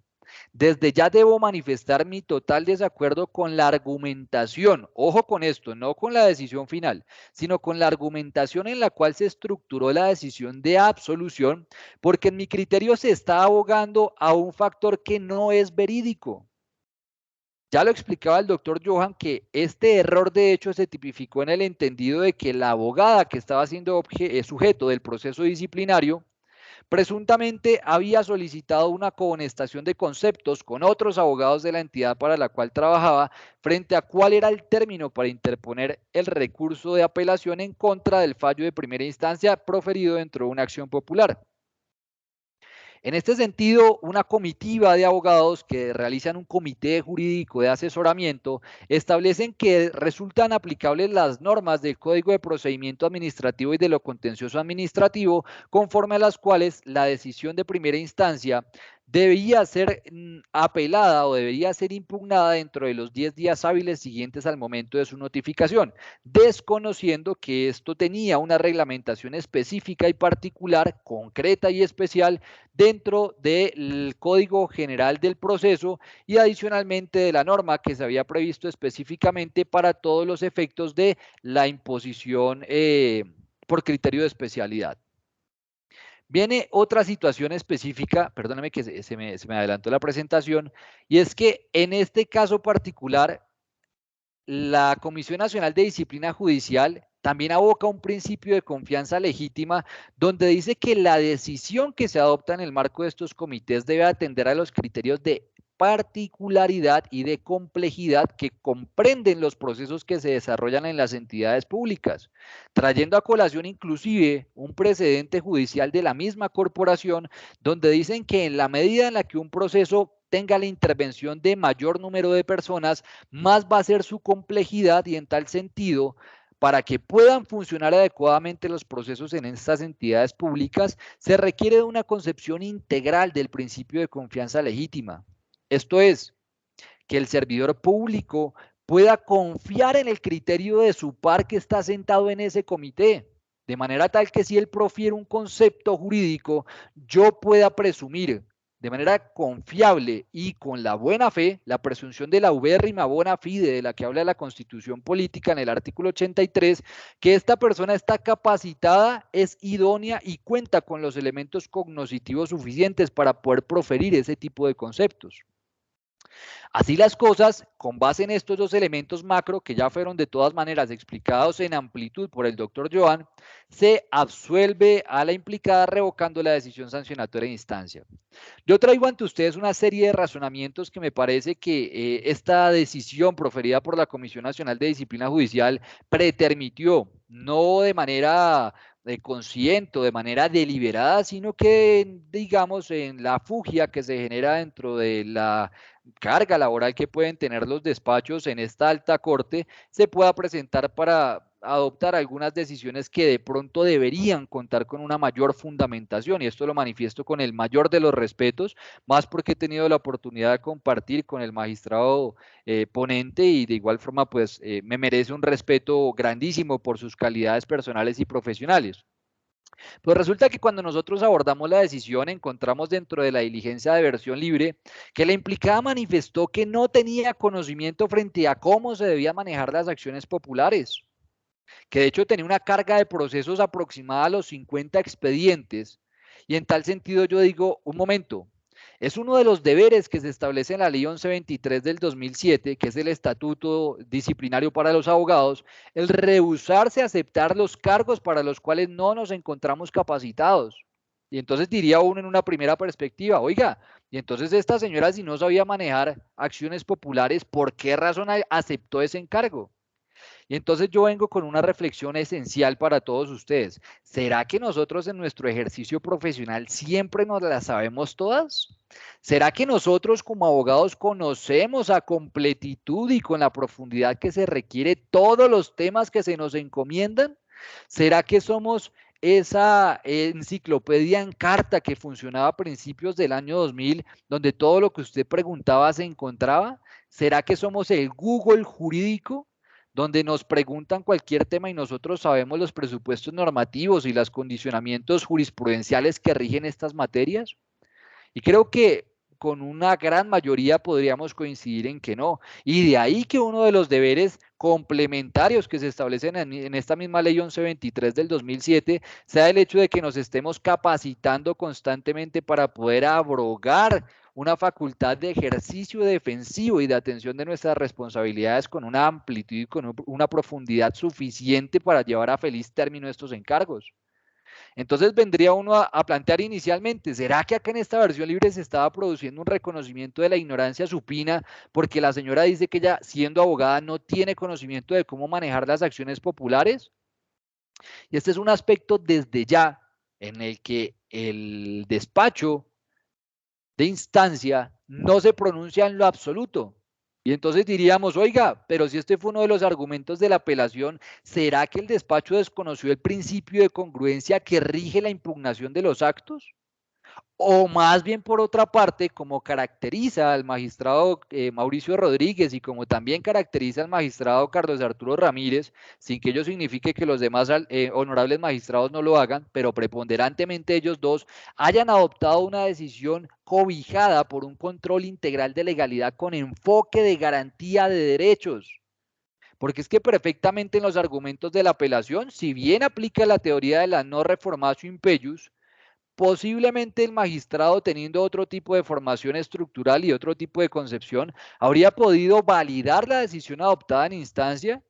Desde ya debo manifestar mi total desacuerdo con la argumentación, ojo con esto, no con la decisión final, sino con la argumentación en la cual se estructuró la decisión de absolución, porque en mi criterio se está abogando a un factor que no es verídico. Ya lo explicaba el doctor Johan que este error de hecho se tipificó en el entendido de que la abogada que estaba siendo sujeto del proceso disciplinario presuntamente había solicitado una cohonestación de conceptos con otros abogados de la entidad para la cual trabajaba frente a cuál era el término para interponer el recurso de apelación en contra del fallo de primera instancia proferido dentro de una acción popular. En este sentido, una comitiva de abogados que realizan un comité jurídico de asesoramiento establecen que resultan aplicables las normas del Código de Procedimiento Administrativo y de lo Contencioso Administrativo, conforme a las cuales la decisión de primera instancia debía ser apelada o debería ser impugnada dentro de los 10 días hábiles siguientes al momento de su notificación, desconociendo que esto tenía una reglamentación específica y particular, concreta y especial dentro del Código General del Proceso y adicionalmente de la norma que se había previsto específicamente para todos los efectos de la imposición por criterio de especialidad. Viene otra situación específica, perdóname que se me adelantó la presentación, y es que en este caso particular, la Comisión Nacional de Disciplina Judicial también aboca un principio de confianza legítima donde dice que la decisión que se adopta en el marco de estos comités debe atender a los criterios de particularidad y de complejidad que comprenden los procesos que se desarrollan en las entidades públicas, trayendo a colación inclusive un precedente judicial de la misma corporación donde dicen que en la medida en la que un proceso tenga la intervención de mayor número de personas, más va a ser su complejidad y en tal sentido, para que puedan funcionar adecuadamente los procesos en estas entidades públicas, se requiere de una concepción integral del principio de confianza legítima. Esto es, que el servidor público pueda confiar en el criterio de su par que está sentado en ese comité, de manera tal que si él profiere un concepto jurídico, yo pueda presumir de manera confiable y con la buena fe, la presunción de la ubérrima bona fide de la que habla la Constitución Política en el artículo 83, que esta persona está capacitada, es idónea y cuenta con los elementos cognoscitivos suficientes para poder proferir ese tipo de conceptos. Así las cosas, con base en estos dos elementos macro que ya fueron de todas maneras explicados en amplitud por el doctor Johan, se absuelve a la implicada revocando la decisión sancionatoria de instancia. Yo traigo ante ustedes una serie de razonamientos que me parece que esta decisión proferida por la Comisión Nacional de Disciplina Judicial pretermitió, no de manera consciente, de manera deliberada, sino que, digamos, en la fugia que se genera dentro de la carga laboral que pueden tener los despachos en esta alta corte, se pueda presentar para adoptar algunas decisiones que de pronto deberían contar con una mayor fundamentación, y esto lo manifiesto con el mayor de los respetos, más porque he tenido la oportunidad de compartir con el magistrado ponente y de igual forma pues me merece un respeto grandísimo por sus calidades personales y profesionales. Pues resulta que cuando nosotros abordamos la decisión encontramos dentro de la diligencia de versión libre que la implicada manifestó que no tenía conocimiento frente a cómo se debían manejar las acciones populares, que de hecho tenía una carga de procesos aproximada a los 50 expedientes, y en tal sentido yo digo, un momento, es uno de los deberes que se establece en la ley 1123 del 2007, que es el estatuto disciplinario para los abogados, el rehusarse a aceptar los cargos para los cuales no nos encontramos capacitados. Y entonces diría uno en una primera perspectiva, oiga, y entonces esta señora si no sabía manejar acciones populares, ¿por qué razón aceptó ese encargo? Y entonces yo vengo con una reflexión esencial para todos ustedes. ¿Será que nosotros en nuestro ejercicio profesional siempre nos las sabemos todas? ¿Será que nosotros como abogados conocemos a completitud y con la profundidad que se requiere todos los temas que se nos encomiendan? ¿Será que somos esa enciclopedia en carta que funcionaba a principios del año 2000, donde todo lo que usted preguntaba se encontraba? ¿Será que somos el Google jurídico, donde nos preguntan cualquier tema y nosotros sabemos los presupuestos normativos y los condicionamientos jurisprudenciales que rigen estas materias? Y creo que con una gran mayoría podríamos coincidir en que no. Y de ahí que uno de los deberes complementarios que se establecen en esta misma ley 1123 del 2007 sea el hecho de que nos estemos capacitando constantemente para poder abrogar una facultad de ejercicio defensivo y de atención de nuestras responsabilidades con una amplitud y con una profundidad suficiente para llevar a feliz término estos encargos. Entonces vendría uno a plantear inicialmente, ¿será que acá en esta versión libre se estaba produciendo un reconocimiento de la ignorancia supina porque la señora dice que ella, siendo abogada, no tiene conocimiento de cómo manejar las acciones populares? Y este es un aspecto desde ya en el que el despacho de instancia no se pronuncia en lo absoluto. Y entonces diríamos, oiga, pero si este fue uno de los argumentos de la apelación, ¿será que el despacho desconoció el principio de congruencia que rige la impugnación de los actos? O más bien por otra parte, como caracteriza al magistrado Mauricio Rodríguez y como también caracteriza al magistrado Carlos Arturo Ramírez, sin que ello signifique que los demás honorables magistrados no lo hagan, pero preponderantemente ellos dos hayan adoptado una decisión cobijada por un control integral de legalidad con enfoque de garantía de derechos. Porque es que perfectamente en los argumentos de la apelación, si bien aplica la teoría de la no reformatio impeius, posiblemente el magistrado, teniendo otro tipo de formación estructural y otro tipo de concepción, habría podido validar la decisión adoptada en instancia,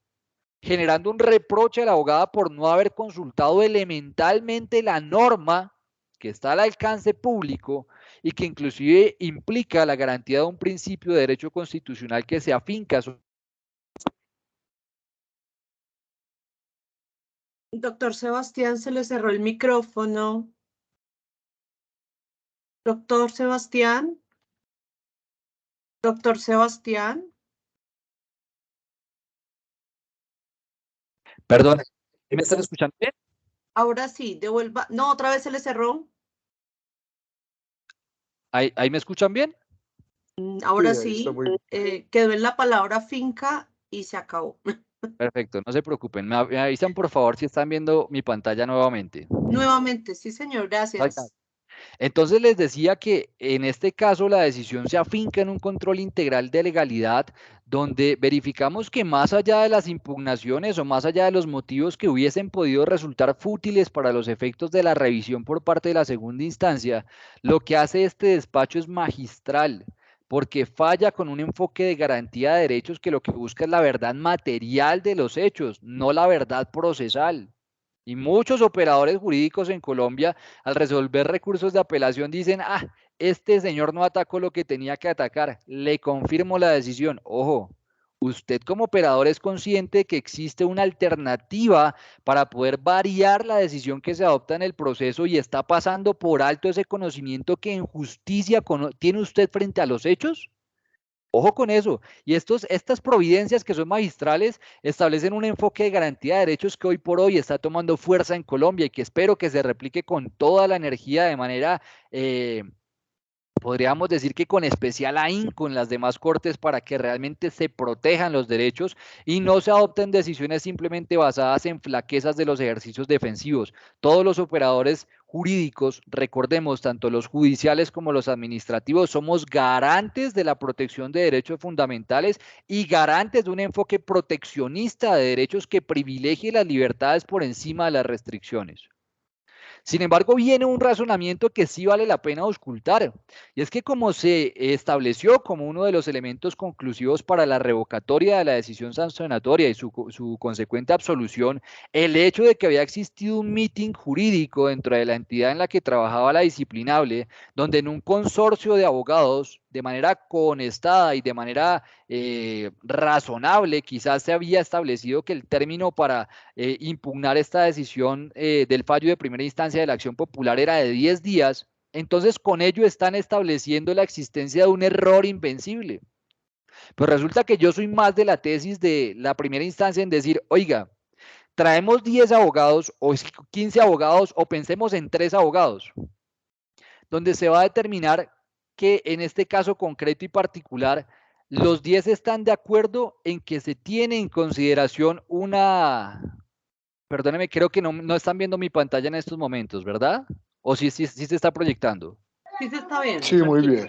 generando un reproche a la abogada por no haber consultado elementalmente la norma que está al alcance público y que inclusive implica la garantía de un principio de derecho constitucional que se afinca. Doctor Sebastián, se le cerró el micrófono. Doctor Sebastián. Doctor Sebastián. Perdón, ¿me están escuchando bien? Ahora sí, devuelva. No, otra vez se le cerró. ¿Ahí me escuchan bien? Ahora sí, quedó en la palabra finca y se acabó. Perfecto, no se preocupen. Me avisan por favor si están viendo mi pantalla nuevamente. Nuevamente, sí, señor, gracias. Entonces les decía que en este caso la decisión se afinca en un control integral de legalidad donde verificamos que más allá de las impugnaciones o más allá de los motivos que hubiesen podido resultar fútiles para los efectos de la revisión por parte de la segunda instancia, lo que hace este despacho es magistral, porque falla con un enfoque de garantía de derechos que lo que busca es la verdad material de los hechos, no la verdad procesal. Y muchos operadores jurídicos en Colombia, al resolver recursos de apelación, dicen, este señor no atacó lo que tenía que atacar, le confirmo la decisión. Ojo, usted como operador es consciente de que existe una alternativa para poder variar la decisión que se adopta en el proceso y está pasando por alto ese conocimiento que en justicia tiene usted frente a los hechos. Ojo con eso. Y estas providencias que son magistrales establecen un enfoque de garantía de derechos que hoy por hoy está tomando fuerza en Colombia y que espero que se replique con toda la energía de manera, podríamos decir que con especial ahínco en las demás cortes para que realmente se protejan los derechos y no se adopten decisiones simplemente basadas en flaquezas de los ejercicios defensivos. Todos los operadores jurídicos, recordemos, tanto los judiciales como los administrativos, somos garantes de la protección de derechos fundamentales y garantes de un enfoque proteccionista de derechos que privilegie las libertades por encima de las restricciones. Sin embargo, viene un razonamiento que sí vale la pena auscultar, y es que como se estableció como uno de los elementos conclusivos para la revocatoria de la decisión sancionatoria y su consecuente absolución, el hecho de que había existido un meeting jurídico dentro de la entidad en la que trabajaba la disciplinable, donde en un consorcio de abogados, de manera cohonestada y de manera razonable, quizás se había establecido que el término para impugnar esta decisión del fallo de primera instancia de la acción popular era de 10 días, entonces con ello están estableciendo la existencia de un error invencible. Pues resulta que yo soy más de la tesis de la primera instancia en decir, oiga, traemos 10 abogados o 15 abogados o pensemos en 3 abogados, donde se va a determinar que en este caso concreto y particular, los 10 están de acuerdo en que se tiene en consideración una, perdóneme, creo que no están viendo mi pantalla en estos momentos, ¿verdad? ¿O sí se está proyectando? Sí se está viendo. Sí, muy bien.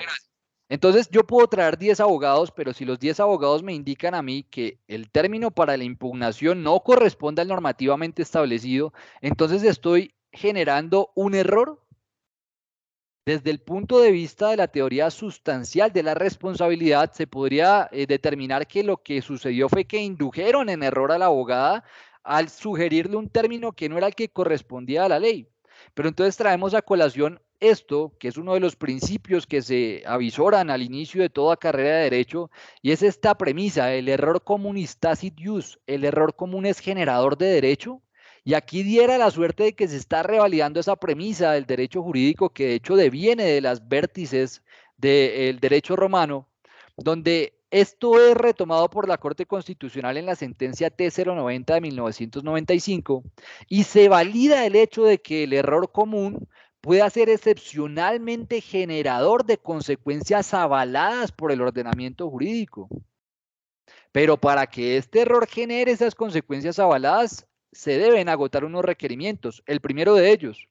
Entonces yo puedo traer 10 abogados, pero si los 10 abogados me indican a mí que el término para la impugnación no corresponde al normativamente establecido, entonces estoy generando un error desde el punto de vista de la teoría sustancial de la responsabilidad. Se podría determinar que lo que sucedió fue que indujeron en error a la abogada al sugerirle un término que no era el que correspondía a la ley. Pero entonces traemos a colación esto, que es uno de los principios que se avisoran al inicio de toda carrera de derecho, y es esta premisa: el error común is tacit jus, el error común es generador de derecho. Y aquí diera la suerte de que se está revalidando esa premisa del derecho jurídico, que de hecho deviene de las vértices del derecho romano, donde esto es retomado por la Corte Constitucional en la sentencia T090 de 1995, y se valida el hecho de que el error común puede ser excepcionalmente generador de consecuencias avaladas por el ordenamiento jurídico. Pero para que este error genere esas consecuencias avaladas, se deben agotar unos requerimientos. El primero de ellos,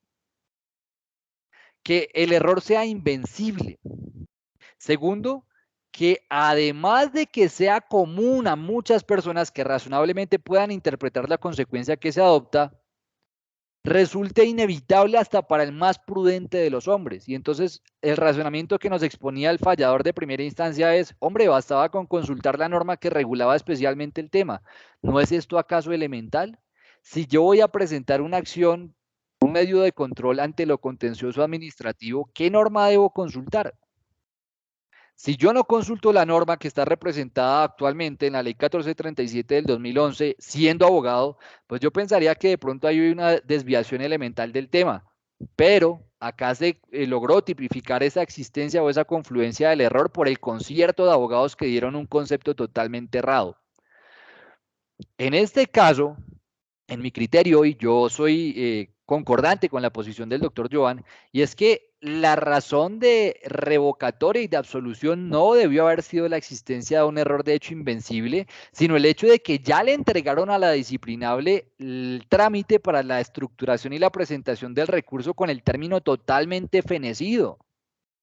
que el error sea invencible. Segundo, que además de que sea común a muchas personas que razonablemente puedan interpretar la consecuencia que se adopta, resulte inevitable hasta para el más prudente de los hombres. Y entonces el razonamiento que nos exponía el fallador de primera instancia es: hombre, bastaba con consultar la norma que regulaba especialmente el tema. ¿No es esto acaso elemental? Si yo voy a presentar una acción, un medio de control ante lo contencioso administrativo, ¿qué norma debo consultar? Si yo no consulto la norma que está representada actualmente en la ley 1437 del 2011, siendo abogado, pues yo pensaría que de pronto hay una desviación elemental del tema. Pero acá se logró tipificar esa existencia o esa confluencia del error por el concierto de abogados que dieron un concepto totalmente errado. En este caso, en mi criterio, y yo soy concordante con la posición del doctor Johan, y es que la razón de revocatoria y de absolución no debió haber sido la existencia de un error de hecho invencible, sino el hecho de que ya le entregaron a la disciplinable el trámite para la estructuración y la presentación del recurso con el término totalmente fenecido.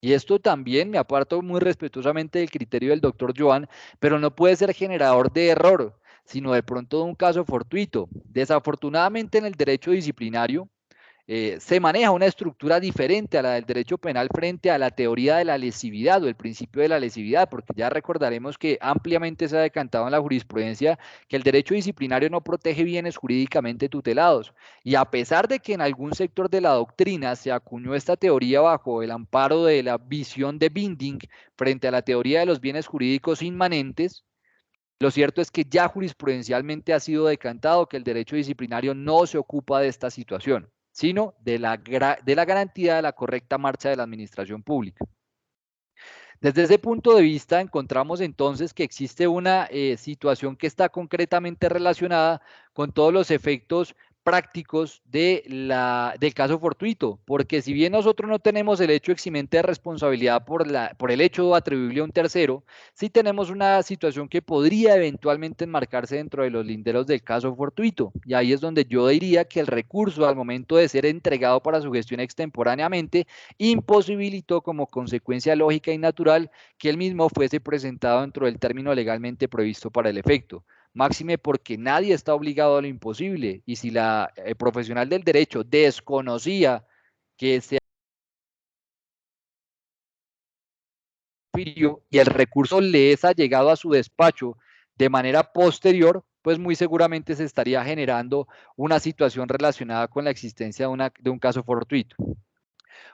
Y esto también me aparto muy respetuosamente del criterio del doctor Johan, pero no puede ser generador de error, sino de pronto de un caso fortuito. Desafortunadamente en el derecho disciplinario se maneja una estructura diferente a la del derecho penal frente a la teoría de la lesividad o el principio de la lesividad, porque ya recordaremos que ampliamente se ha decantado en la jurisprudencia que el derecho disciplinario no protege bienes jurídicamente tutelados. Y a pesar de que en algún sector de la doctrina se acuñó esta teoría bajo el amparo de la visión de Binding frente a la teoría de los bienes jurídicos inmanentes, lo cierto es que ya jurisprudencialmente ha sido decantado que el derecho disciplinario no se ocupa de esta situación, sino de la garantía de la correcta marcha de la administración pública. Desde ese punto de vista encontramos entonces que existe una situación que está concretamente relacionada con todos los efectos prácticos del caso fortuito, porque si bien nosotros no tenemos el hecho eximente de responsabilidad por el hecho atribuible a un tercero, sí tenemos una situación que podría eventualmente enmarcarse dentro de los linderos del caso fortuito, y ahí es donde yo diría que el recurso al momento de ser entregado para su gestión extemporáneamente imposibilitó como consecuencia lógica y natural que el mismo fuese presentado dentro del término legalmente previsto para el efecto. Máxime porque nadie está obligado a lo imposible, y si la profesional del derecho desconocía que se y el recurso le es allegado a su despacho de manera posterior, pues muy seguramente se estaría generando una situación relacionada con la existencia de un caso fortuito.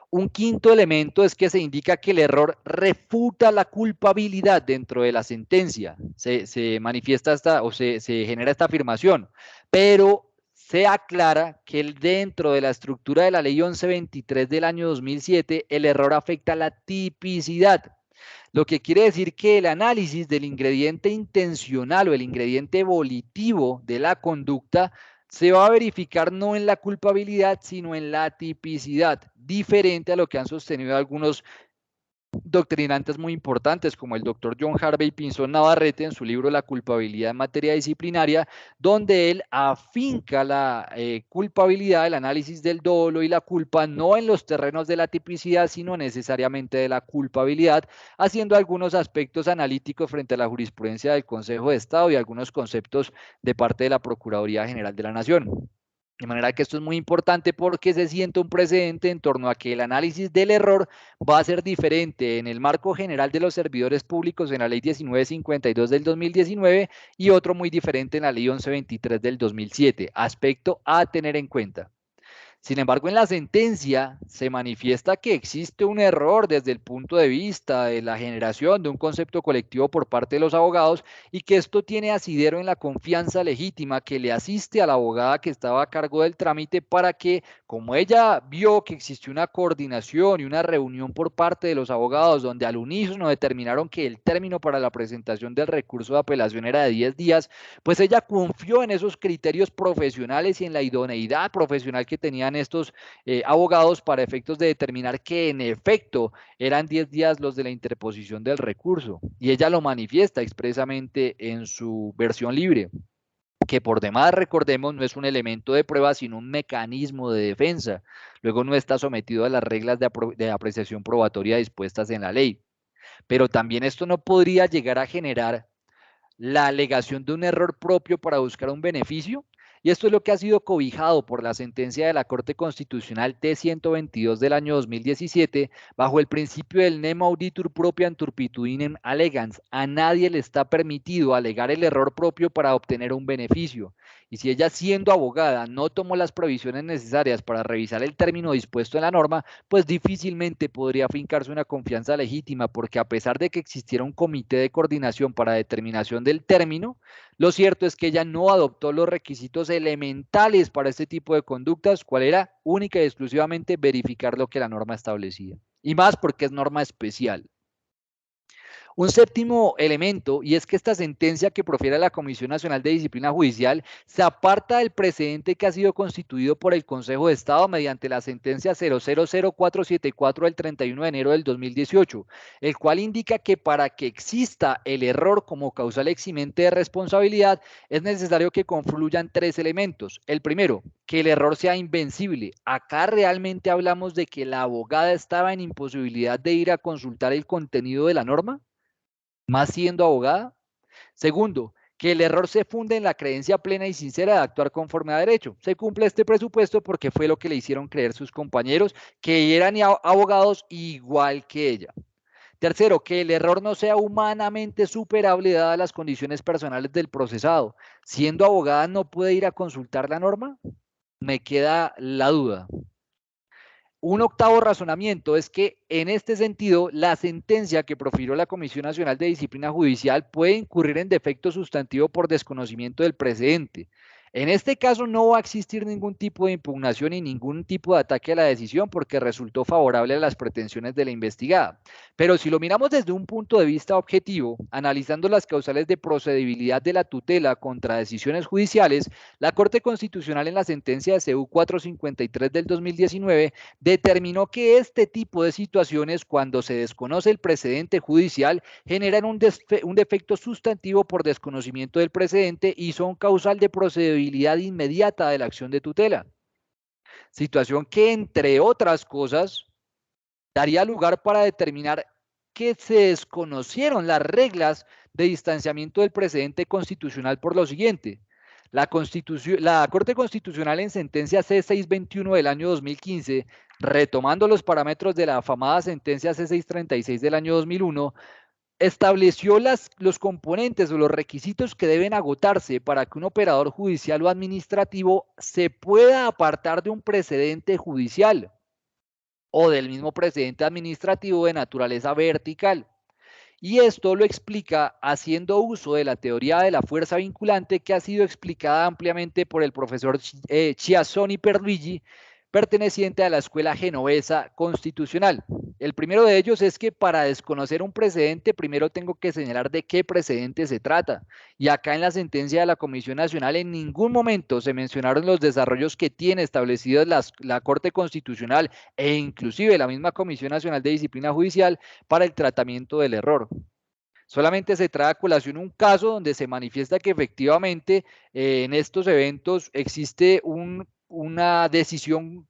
Un quinto elemento es que se indica que el error refuta la culpabilidad dentro de la sentencia. Se manifiesta se genera esta afirmación, pero se aclara que dentro de la estructura de la ley 1123 del año 2007, el error afecta la tipicidad. Lo que quiere decir que el análisis del ingrediente intencional o el ingrediente volitivo de la conducta se va a verificar no en la culpabilidad, sino en la tipicidad, diferente a lo que han sostenido algunos doctrinantes muy importantes como el doctor John Harvey Pinzón Navarrete en su libro La culpabilidad en materia disciplinaria, donde él afinca la culpabilidad, el análisis del dolo y la culpa no en los terrenos de la tipicidad, sino necesariamente de la culpabilidad, haciendo algunos aspectos analíticos frente a la jurisprudencia del Consejo de Estado y algunos conceptos de parte de la Procuraduría General de la Nación. De manera que esto es muy importante porque se siente un precedente en torno a que el análisis del error va a ser diferente en el marco general de los servidores públicos en la ley 1952 del 2019 y otro muy diferente en la ley 1123 del 2007. Aspecto a tener en cuenta. Sin embargo, en la sentencia se manifiesta que existe un error desde el punto de vista de la generación de un concepto colectivo por parte de los abogados y que esto tiene asidero en la confianza legítima que le asiste a la abogada que estaba a cargo del trámite para que, como ella vio que existió una coordinación y una reunión por parte de los abogados donde al unísono determinaron que el término para la presentación del recurso de apelación era de 10 días, pues ella confió en esos criterios profesionales y en la idoneidad profesional que tenían estos abogados para efectos de determinar que en efecto eran 10 días los de la interposición del recurso. Y ella lo manifiesta expresamente en su versión libre, que por demás, recordemos, no es un elemento de prueba, sino un mecanismo de defensa. Luego no está sometido a las reglas de apreciación probatoria dispuestas en la ley. Pero también esto no podría llegar a generar la alegación de un error propio para buscar un beneficio, y esto es lo que ha sido cobijado por la sentencia de la Corte Constitucional T122 del año 2017, bajo el principio del nem auditur propriam turpitudinem allegans. A nadie le está permitido alegar el error propio para obtener un beneficio. Y si ella, siendo abogada, no tomó las previsiones necesarias para revisar el término dispuesto en la norma, pues difícilmente podría fincarse una confianza legítima, porque a pesar de que existiera un comité de coordinación para determinación del término, lo cierto es que ella no adoptó los requisitos elementales para este tipo de conductas, cuál era única y exclusivamente verificar lo que la norma establecía. Y más porque es norma especial. Un séptimo elemento, y es que esta sentencia que profiere la Comisión Nacional de Disciplina Judicial se aparta del precedente que ha sido constituido por el Consejo de Estado mediante la sentencia 000474 del 31 de enero del 2018, el cual indica que para que exista el error como causal eximente de responsabilidad es necesario que confluyan tres elementos. El primero, que el error sea invencible. Acá realmente hablamos de que la abogada estaba en imposibilidad de ir a consultar el contenido de la norma, más siendo abogada. Segundo, que el error se funde en la creencia plena y sincera de actuar conforme a derecho. Se cumple este presupuesto porque fue lo que le hicieron creer sus compañeros, que eran abogados igual que ella. Tercero, que el error no sea humanamente superable dadas las condiciones personales del procesado. Siendo abogada, ¿no puede ir a consultar la norma? Me queda la duda. Un octavo razonamiento es que, en este sentido, la sentencia que profirió la Comisión Nacional de Disciplina Judicial puede incurrir en defecto sustantivo por desconocimiento del precedente. En este caso no va a existir ningún tipo de impugnación y ningún tipo de ataque a la decisión porque resultó favorable a las pretensiones de la investigada. Pero si lo miramos desde un punto de vista objetivo, analizando las causales de procedibilidad de la tutela contra decisiones judiciales, la Corte Constitucional en la sentencia de CU 453 del 2019 determinó que este tipo de situaciones, cuando se desconoce el precedente judicial, generan un defecto sustantivo por desconocimiento del precedente y son causal de procedibilidad inmediata de la acción de tutela. Situación que, entre otras cosas, daría lugar para determinar que se desconocieron las reglas de distanciamiento del precedente constitucional por lo siguiente. La Corte Constitucional en sentencia C621 del año 2015, retomando los parámetros de la afamada sentencia C636 del año 2001, estableció los componentes o los requisitos que deben agotarse para que un operador judicial o administrativo se pueda apartar de un precedente judicial o del mismo precedente administrativo de naturaleza vertical. Y esto lo explica haciendo uso de la teoría de la fuerza vinculante que ha sido explicada ampliamente por el profesor Chiassoni Perluigi, perteneciente a la Escuela Genovesa Constitucional. El primero de ellos es que para desconocer un precedente, primero tengo que señalar de qué precedente se trata. Y acá en la sentencia de la Comisión Nacional en ningún momento se mencionaron los desarrollos que tiene establecidos la Corte Constitucional e inclusive la misma Comisión Nacional de Disciplina Judicial para el tratamiento del error. Solamente se trae a colación un caso donde se manifiesta que efectivamente en estos eventos existe una decisión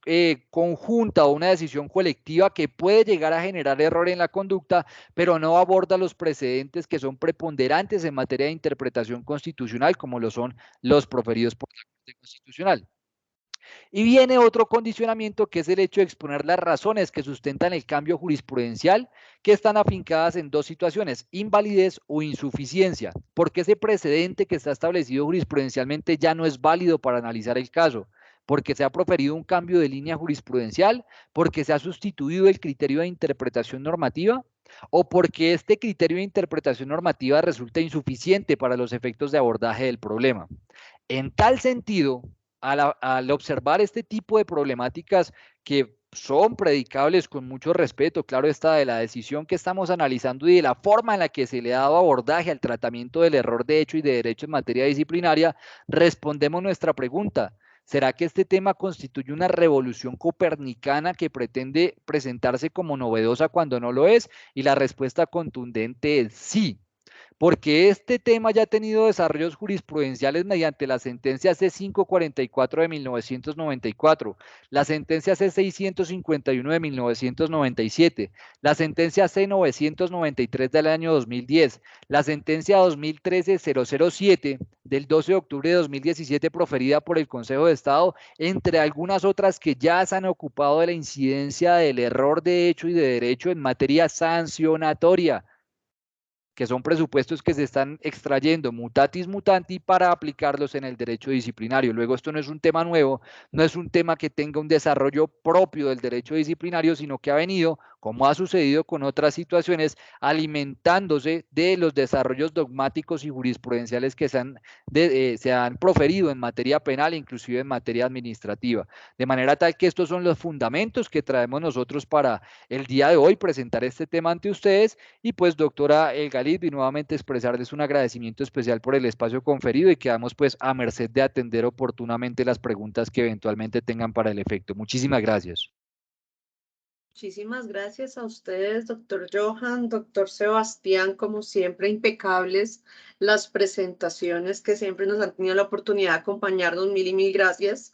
conjunta o una decisión colectiva que puede llegar a generar error en la conducta, pero no aborda los precedentes que son preponderantes en materia de interpretación constitucional, como lo son los proferidos por la Corte Constitucional. Y viene otro condicionamiento que es el hecho de exponer las razones que sustentan el cambio jurisprudencial que están afincadas en dos situaciones, invalidez o insuficiencia, porque ese precedente que está establecido jurisprudencialmente ya no es válido para analizar el caso, porque se ha proferido un cambio de línea jurisprudencial, porque se ha sustituido el criterio de interpretación normativa o porque este criterio de interpretación normativa resulta insuficiente para los efectos de abordaje del problema. En tal sentido, al observar este tipo de problemáticas que son predicables con mucho respeto, claro está, de la decisión que estamos analizando y de la forma en la que se le ha dado abordaje al tratamiento del error de hecho y de derecho en materia disciplinaria, respondemos nuestra pregunta. ¿Será que este tema constituye una revolución copernicana que pretende presentarse como novedosa cuando no lo es? Y la respuesta contundente es sí. Porque este tema ya ha tenido desarrollos jurisprudenciales mediante la sentencia C544 de 1994, la sentencia C651 de 1997, la sentencia C993 del año 2010, la sentencia 2013-007 del 12 de octubre de 2017 proferida por el Consejo de Estado, entre algunas otras que ya se han ocupado de la incidencia del error de hecho y de derecho en materia sancionatoria, que son presupuestos que se están extrayendo mutatis mutandi para aplicarlos en el derecho disciplinario. Luego, esto no es un tema nuevo, no es un tema que tenga un desarrollo propio del derecho disciplinario, sino que ha venido, como ha sucedido con otras situaciones, alimentándose de los desarrollos dogmáticos y jurisprudenciales que se han proferido en materia penal e inclusive en materia administrativa. De manera tal que estos son los fundamentos que traemos nosotros para el día de hoy, presentar este tema ante ustedes. Y pues, doctora Elga Lisby, nuevamente expresarles un agradecimiento especial por el espacio conferido y quedamos pues a merced de atender oportunamente las preguntas que eventualmente tengan para el efecto. Muchísimas gracias. Muchísimas gracias a ustedes, doctor Johan, doctor Sebastián, como siempre, impecables las presentaciones que siempre nos han tenido la oportunidad de acompañarnos. Mil y mil gracias.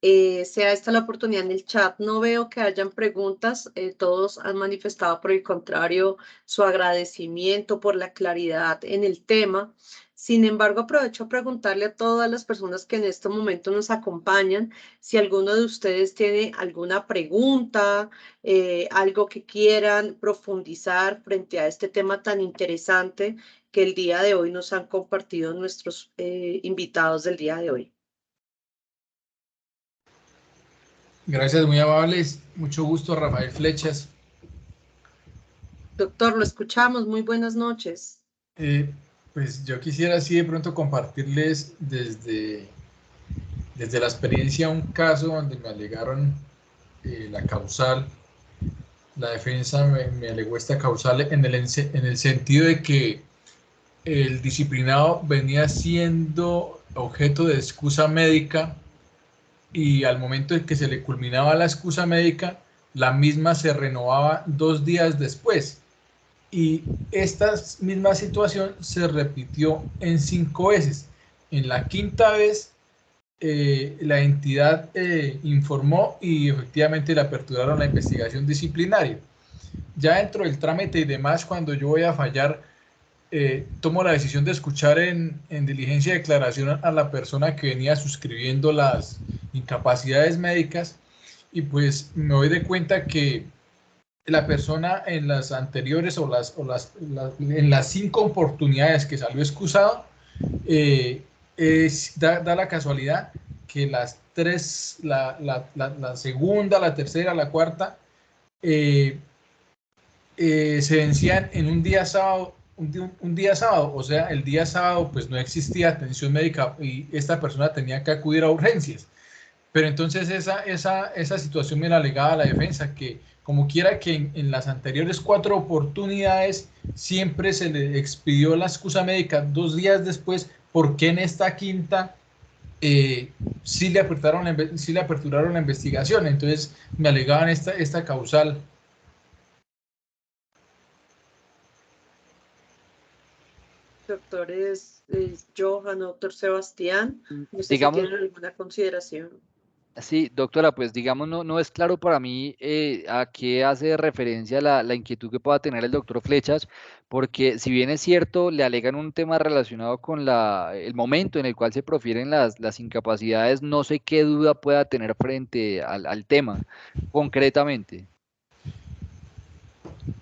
Sea esta la oportunidad en el chat. No veo que hayan preguntas. Todos han manifestado, por el contrario, su agradecimiento por la claridad en el tema. Sin embargo, aprovecho a preguntarle a todas las personas que en este momento nos acompañan si alguno de ustedes tiene alguna pregunta, algo que quieran profundizar frente a este tema tan interesante que el día de hoy nos han compartido nuestros invitados del día de hoy. Gracias, muy amables. Mucho gusto, Rafael Flechas. Doctor, lo escuchamos. Muy buenas noches. Pues yo quisiera así de pronto compartirles desde la experiencia un caso donde me alegaron la causal. La defensa me alegó esta causal en el sentido de que el disciplinado venía siendo objeto de excusa médica y al momento en que se le culminaba la excusa médica, la misma se renovaba 2 días después. Y esta misma situación se repitió en 5 veces. En la 5ª vez, la entidad informó y efectivamente le aperturaron la investigación disciplinaria. Ya dentro del trámite y demás, cuando yo voy a fallar, tomo la decisión de escuchar en diligencia de declaración a la persona que venía suscribiendo las incapacidades médicas y pues me doy de cuenta que la persona en las anteriores en las 5 oportunidades que salió excusado, da la casualidad que las 3, la segunda, la tercera, la cuarta, se vencían en un día sábado. Un día sábado, o sea, el día sábado pues no existía atención médica y esta persona tenía que acudir a urgencias. Pero entonces esa situación me la alegaba la defensa, que como quiera que en las anteriores 4 oportunidades siempre se le expidió la excusa médica 2 días después, ¿por qué en esta quinta sí le aperturaron la investigación? Entonces me alegaban esta causal. Doctores Johan, doctor Sebastián, no sé si Digamos, tienen alguna consideración. sí, doctora, pues digamos, no es claro para mí a qué hace referencia la inquietud que pueda tener el doctor Flechas, porque si bien es cierto, le alegan un tema relacionado con el momento en el cual se profieren las incapacidades, no sé qué duda pueda tener frente al tema, concretamente.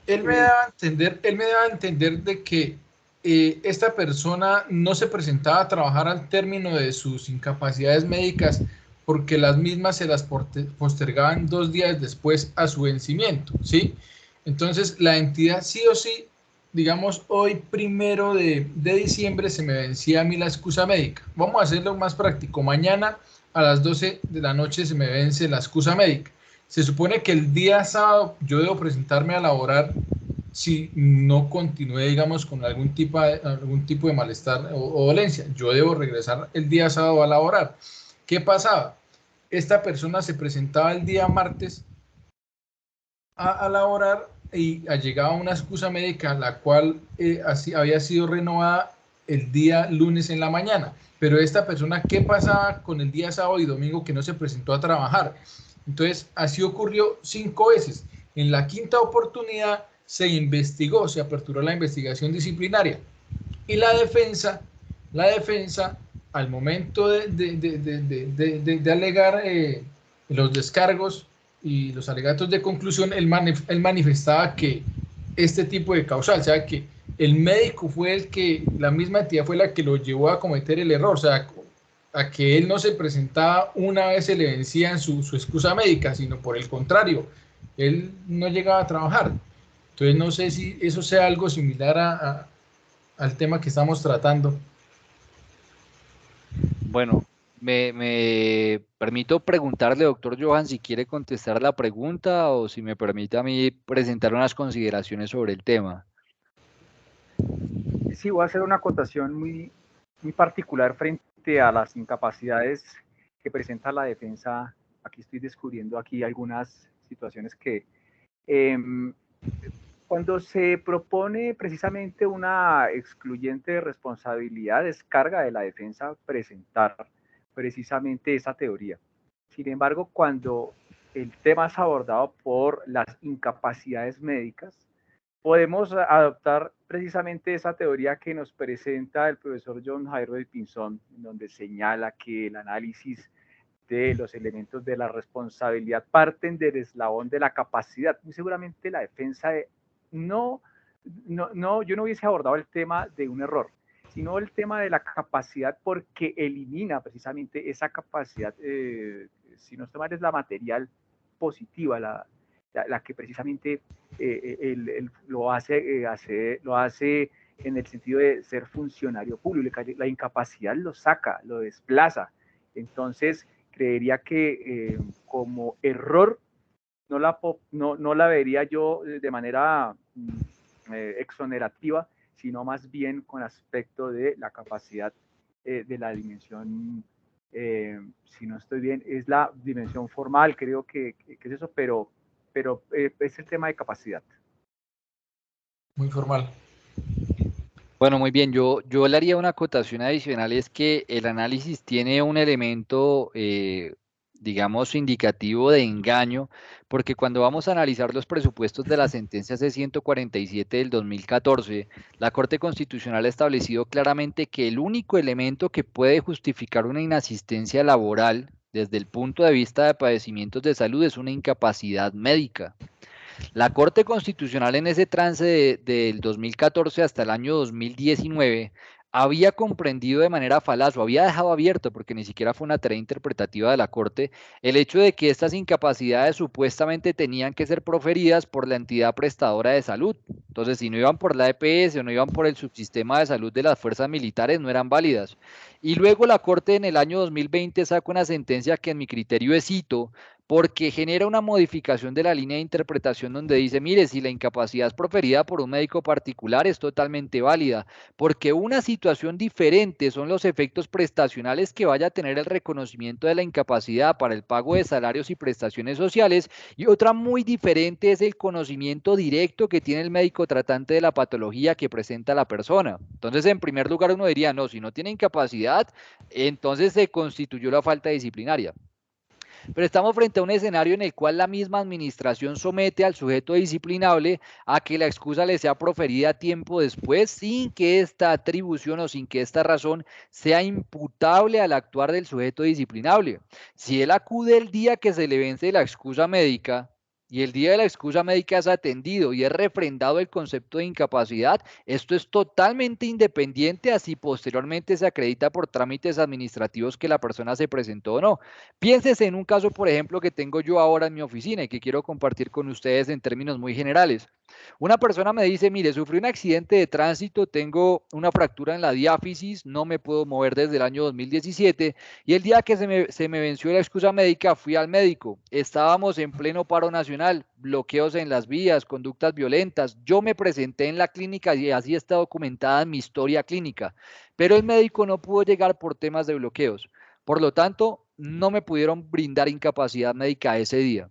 Él me daba a entender de que esta persona no se presentaba a trabajar al término de sus incapacidades médicas porque las mismas se las postergaban 2 días después a su vencimiento, ¿sí? Entonces la entidad sí o sí, digamos hoy 1 de diciembre se me vencía a mí la excusa médica. Vamos a hacerlo más práctico. Mañana a las 12 de la noche se me vence la excusa médica. Se supone que el día sábado yo debo presentarme a laborar si no continúe, digamos, con algún tipo de malestar o dolencia. Yo debo regresar el día sábado a laborar. ¿Qué pasaba? Esta persona se presentaba el día martes a laborar y llegaba una excusa médica, la cual así había sido renovada el día lunes en la mañana. Pero esta persona, ¿qué pasaba con el día sábado y domingo que no se presentó a trabajar? Entonces, así ocurrió 5 veces. En la quinta oportunidad se investigó, se aperturó la investigación disciplinaria y la defensa al momento de alegar los descargos y los alegatos de conclusión, él manifestaba que este tipo de causal, o sea, que el médico fue la misma entidad fue la que lo llevó a cometer el error, o sea, a que él no se presentaba una vez se le vencía en su excusa médica, sino por el contrario, él no llegaba a trabajar. Entonces no sé si eso sea algo similar al tema que estamos tratando. Bueno, me permito preguntarle, doctor Johan, si quiere contestar la pregunta o si me permite a mí presentar unas consideraciones sobre el tema. Sí, voy a hacer una acotación muy particular frente a las incapacidades que presenta la defensa. Aquí estoy descubriendo aquí algunas situaciones que cuando se propone precisamente una excluyente de responsabilidad, es carga de la defensa presentar precisamente esa teoría. Sin embargo, cuando el tema es abordado por las incapacidades médicas, podemos adoptar precisamente esa teoría que nos presenta el profesor John Jairo del Pinzón, donde señala que el análisis de los elementos de la responsabilidad parten del eslabón de la capacidad. Muy seguramente la defensa yo no hubiese abordado el tema de un error, sino el tema de la capacidad, porque elimina precisamente esa capacidad, si no estoy mal, es la material positiva, la que precisamente lo hace en el sentido de ser funcionario público. La incapacidad lo saca, lo desplaza. Entonces, creería que como error no la vería yo de manera exonerativa, sino más bien con aspecto de la capacidad de la dimensión, si no estoy bien, es la dimensión formal, creo que es eso, pero es el tema de capacidad. Muy formal. Bueno, muy bien, yo le haría una acotación adicional, es que el análisis tiene un elemento, digamos, indicativo de engaño, porque cuando vamos a analizar los presupuestos de la sentencia C-147 del 2014, la Corte Constitucional ha establecido claramente que el único elemento que puede justificar una inasistencia laboral desde el punto de vista de padecimientos de salud es una incapacidad médica. La Corte Constitucional en ese trance del 2014 hasta el año 2019 había comprendido de manera falaz o había dejado abierto, porque ni siquiera fue una tarea interpretativa de la Corte, el hecho de que estas incapacidades supuestamente tenían que ser proferidas por la entidad prestadora de salud. Entonces, si no iban por la EPS o no iban por el subsistema de salud de las fuerzas militares, no eran válidas. Y luego la Corte en el año 2020 sacó una sentencia que en mi criterio es hito, porque genera una modificación de la línea de interpretación donde dice, mire, si la incapacidad es proferida por un médico particular, es totalmente válida, porque una situación diferente son los efectos prestacionales que vaya a tener el reconocimiento de la incapacidad para el pago de salarios y prestaciones sociales, y otra muy diferente es el conocimiento directo que tiene el médico tratante de la patología que presenta la persona. Entonces, en primer lugar, uno diría, no, si no tiene incapacidad, entonces se constituyó la falta disciplinaria. Pero estamos frente a un escenario en el cual la misma administración somete al sujeto disciplinable a que la excusa le sea proferida tiempo después sin que esta atribución o sin que esta razón sea imputable al actuar del sujeto disciplinable. Si él acude el día que se le vence la excusa médica, y el día de la excusa médica es atendido y es refrendado el concepto de incapacidad, esto es totalmente independiente a si posteriormente se acredita por trámites administrativos que la persona se presentó o no. Piénsese en un caso, por ejemplo, que tengo yo ahora en mi oficina y que quiero compartir con ustedes en términos muy generales. Una persona me dice, mire, sufrí un accidente de tránsito, tengo una fractura en la diáfisis, no me puedo mover desde el año 2017 y el día que se me venció la excusa médica fui al médico. Estábamos en pleno paro nacional, bloqueos en las vías, conductas violentas. Yo me presenté en la clínica y así está documentada en mi historia clínica, pero el médico no pudo llegar por temas de bloqueos. Por lo tanto, no me pudieron brindar incapacidad médica ese día.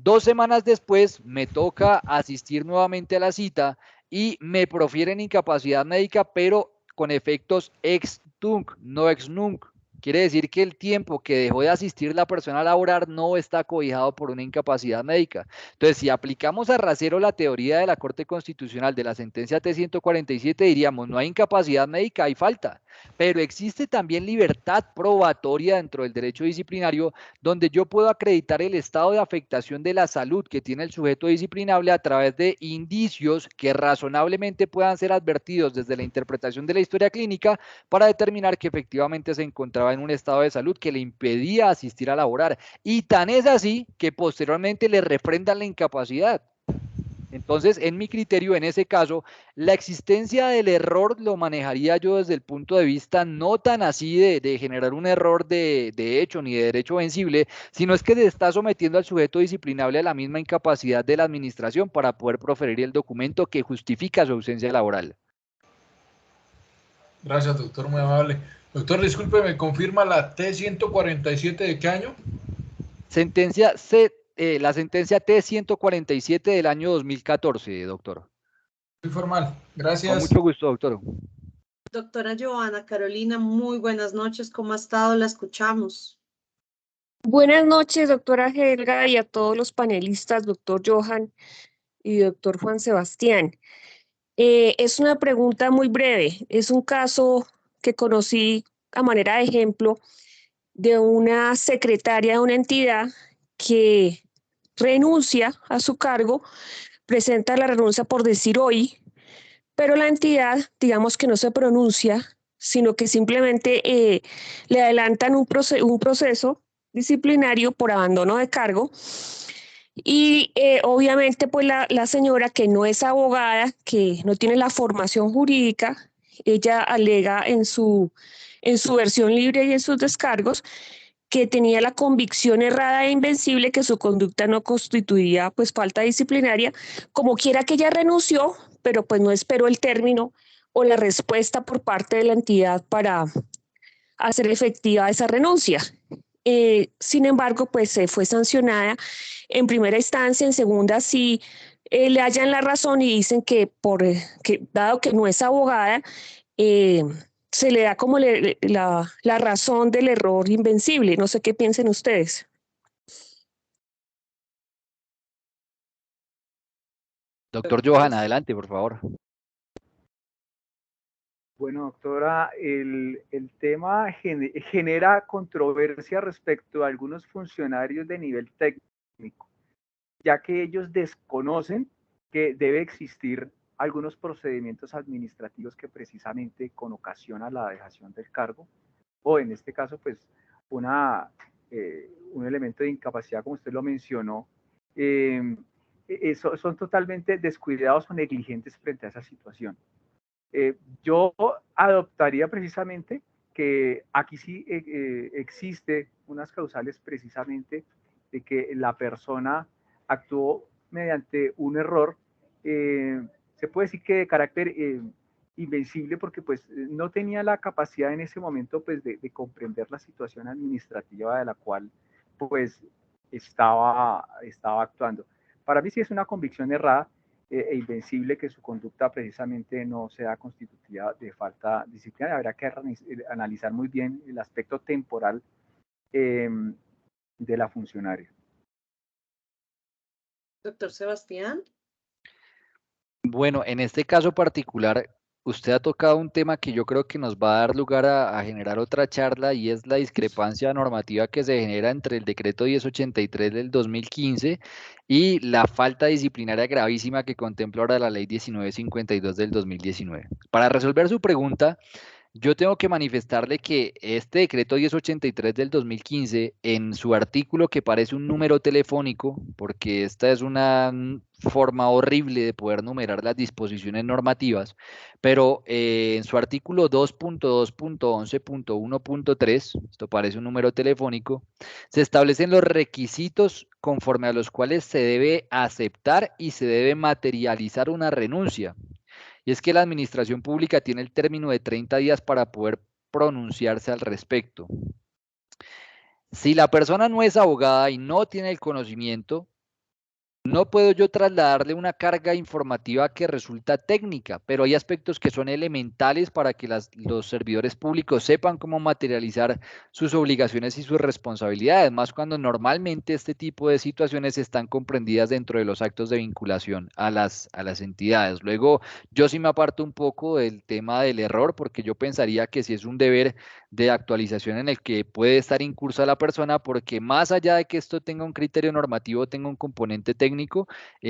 2 semanas después me toca asistir nuevamente a la cita y me profieren incapacidad médica, pero con efectos ex tunc, no ex nunc. Quiere decir que el tiempo que dejó de asistir la persona a laborar no está cobijado por una incapacidad médica. Entonces, si aplicamos a rasero la teoría de la Corte Constitucional de la sentencia T-147, diríamos, no hay incapacidad médica, hay falta. Pero existe también libertad probatoria dentro del derecho disciplinario, donde yo puedo acreditar el estado de afectación de la salud que tiene el sujeto disciplinable a través de indicios que razonablemente puedan ser advertidos desde la interpretación de la historia clínica para determinar que efectivamente se encontraba en un estado de salud que le impedía asistir a laborar. Y tan es así que posteriormente le refrendan la incapacidad. Entonces, en mi criterio, en ese caso, la existencia del error lo manejaría yo desde el punto de vista no tan así de generar un error de hecho ni de derecho vencible, sino es que se está sometiendo al sujeto disciplinable a la misma incapacidad de la administración para poder proferir el documento que justifica su ausencia laboral. Gracias, doctor, muy amable. Doctor, disculpe, ¿me confirma la T-147 de qué año? La sentencia T-147 del año 2014, doctor. Muy formal, Con gracias. mucho gusto, doctor. Doctora Johanna Carolina, muy buenas noches. ¿Cómo ha estado? La escuchamos. Buenas noches, doctora Helga, y a todos los panelistas, doctor Johan y doctor Juan Sebastián. Es una pregunta muy breve. Es un caso que conocí a manera de ejemplo de una secretaria de una entidad que renuncia a su cargo, presenta la renuncia por decir hoy, pero la entidad, digamos que no se pronuncia, sino que simplemente le adelantan un proceso disciplinario por abandono de cargo. Y obviamente pues la señora, que no es abogada, que no tiene la formación jurídica, ella alega en su versión libre y en sus descargos que tenía la convicción errada e invencible que su conducta no constituía pues falta disciplinaria, como quiera que ella renunció, pero pues no esperó el término o la respuesta por parte de la entidad para hacer efectiva esa renuncia. Sin embargo, pues se fue sancionada en primera instancia, en segunda sí le hallan la razón y dicen que dado que no es abogada, se le da como la razón del error invencible. No sé qué piensen ustedes. Doctor Johan, adelante, por favor. Bueno, doctora, el tema genera controversia respecto a algunos funcionarios de nivel técnico, ya que ellos desconocen que debe existir algunos procedimientos administrativos que precisamente con ocasión a la dejación del cargo, o en este caso, pues, un elemento de incapacidad, como usted lo mencionó, son totalmente descuidados o negligentes frente a esa situación. Yo adoptaría precisamente que aquí sí existe unas causales precisamente de que la persona actuó mediante un error, se puede decir que de carácter invencible, porque pues no tenía la capacidad en ese momento pues de comprender la situación administrativa de la cual pues estaba actuando. Para mí sí es una convicción errada e invencible que su conducta precisamente no sea constitutiva de falta disciplinaria. Habrá que analizar muy bien el aspecto temporal de la funcionaria. Doctor Sebastián. Bueno, en este caso particular, usted ha tocado un tema que yo creo que nos va a dar lugar a generar otra charla, y es la discrepancia normativa que se genera entre el decreto 1083 del 2015 y la falta disciplinaria gravísima que contempla ahora la ley 1952 del 2019. Para resolver su pregunta, yo tengo que manifestarle que este decreto 1083 del 2015, en su artículo que parece un número telefónico, porque esta es una forma horrible de poder numerar las disposiciones normativas, pero en su artículo 2.2.11.1.3, esto parece un número telefónico, se establecen los requisitos conforme a los cuales se debe aceptar y se debe materializar una renuncia. Y es que la administración pública tiene el término de 30 días para poder pronunciarse al respecto. Si la persona no es abogada y no tiene el conocimiento, no puedo yo trasladarle una carga informativa que resulta técnica, pero hay aspectos que son elementales para que los servidores públicos sepan cómo materializar sus obligaciones y sus responsabilidades, más cuando normalmente este tipo de situaciones están comprendidas dentro de los actos de vinculación a las entidades. Luego, yo sí me aparto un poco del tema del error, porque yo pensaría que si es un deber de actualización en el que puede estar incursa la persona, porque más allá de que esto tenga un criterio normativo, tenga un componente técnico,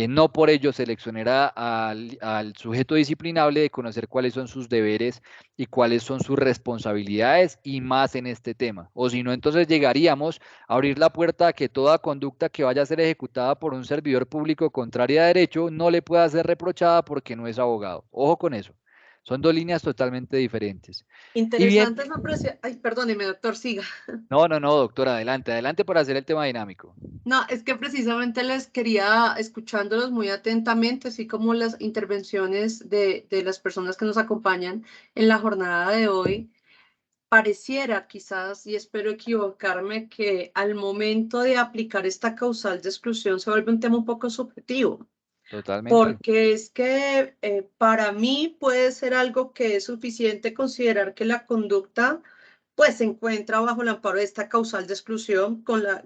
no por ello se le exonera al sujeto disciplinable de conocer cuáles son sus deberes y cuáles son sus responsabilidades, y más en este tema. O si no, entonces llegaríamos a abrir la puerta a que toda conducta que vaya a ser ejecutada por un servidor público contraria a derecho no le pueda ser reprochada porque no es abogado. Ojo con eso. Son dos líneas totalmente diferentes. Interesante esa apreciación. Ay, perdóneme, doctor, siga. No, doctora, adelante para hacer el tema dinámico. No, es que precisamente les quería, escuchándolos muy atentamente, así como las intervenciones de las personas que nos acompañan en la jornada de hoy, pareciera quizás, y espero equivocarme, que al momento de aplicar esta causal de exclusión se vuelve un tema un poco subjetivo. Totalmente. Porque es que para mí puede ser algo que es suficiente considerar que la conducta pues se encuentra bajo el amparo de esta causal de exclusión con la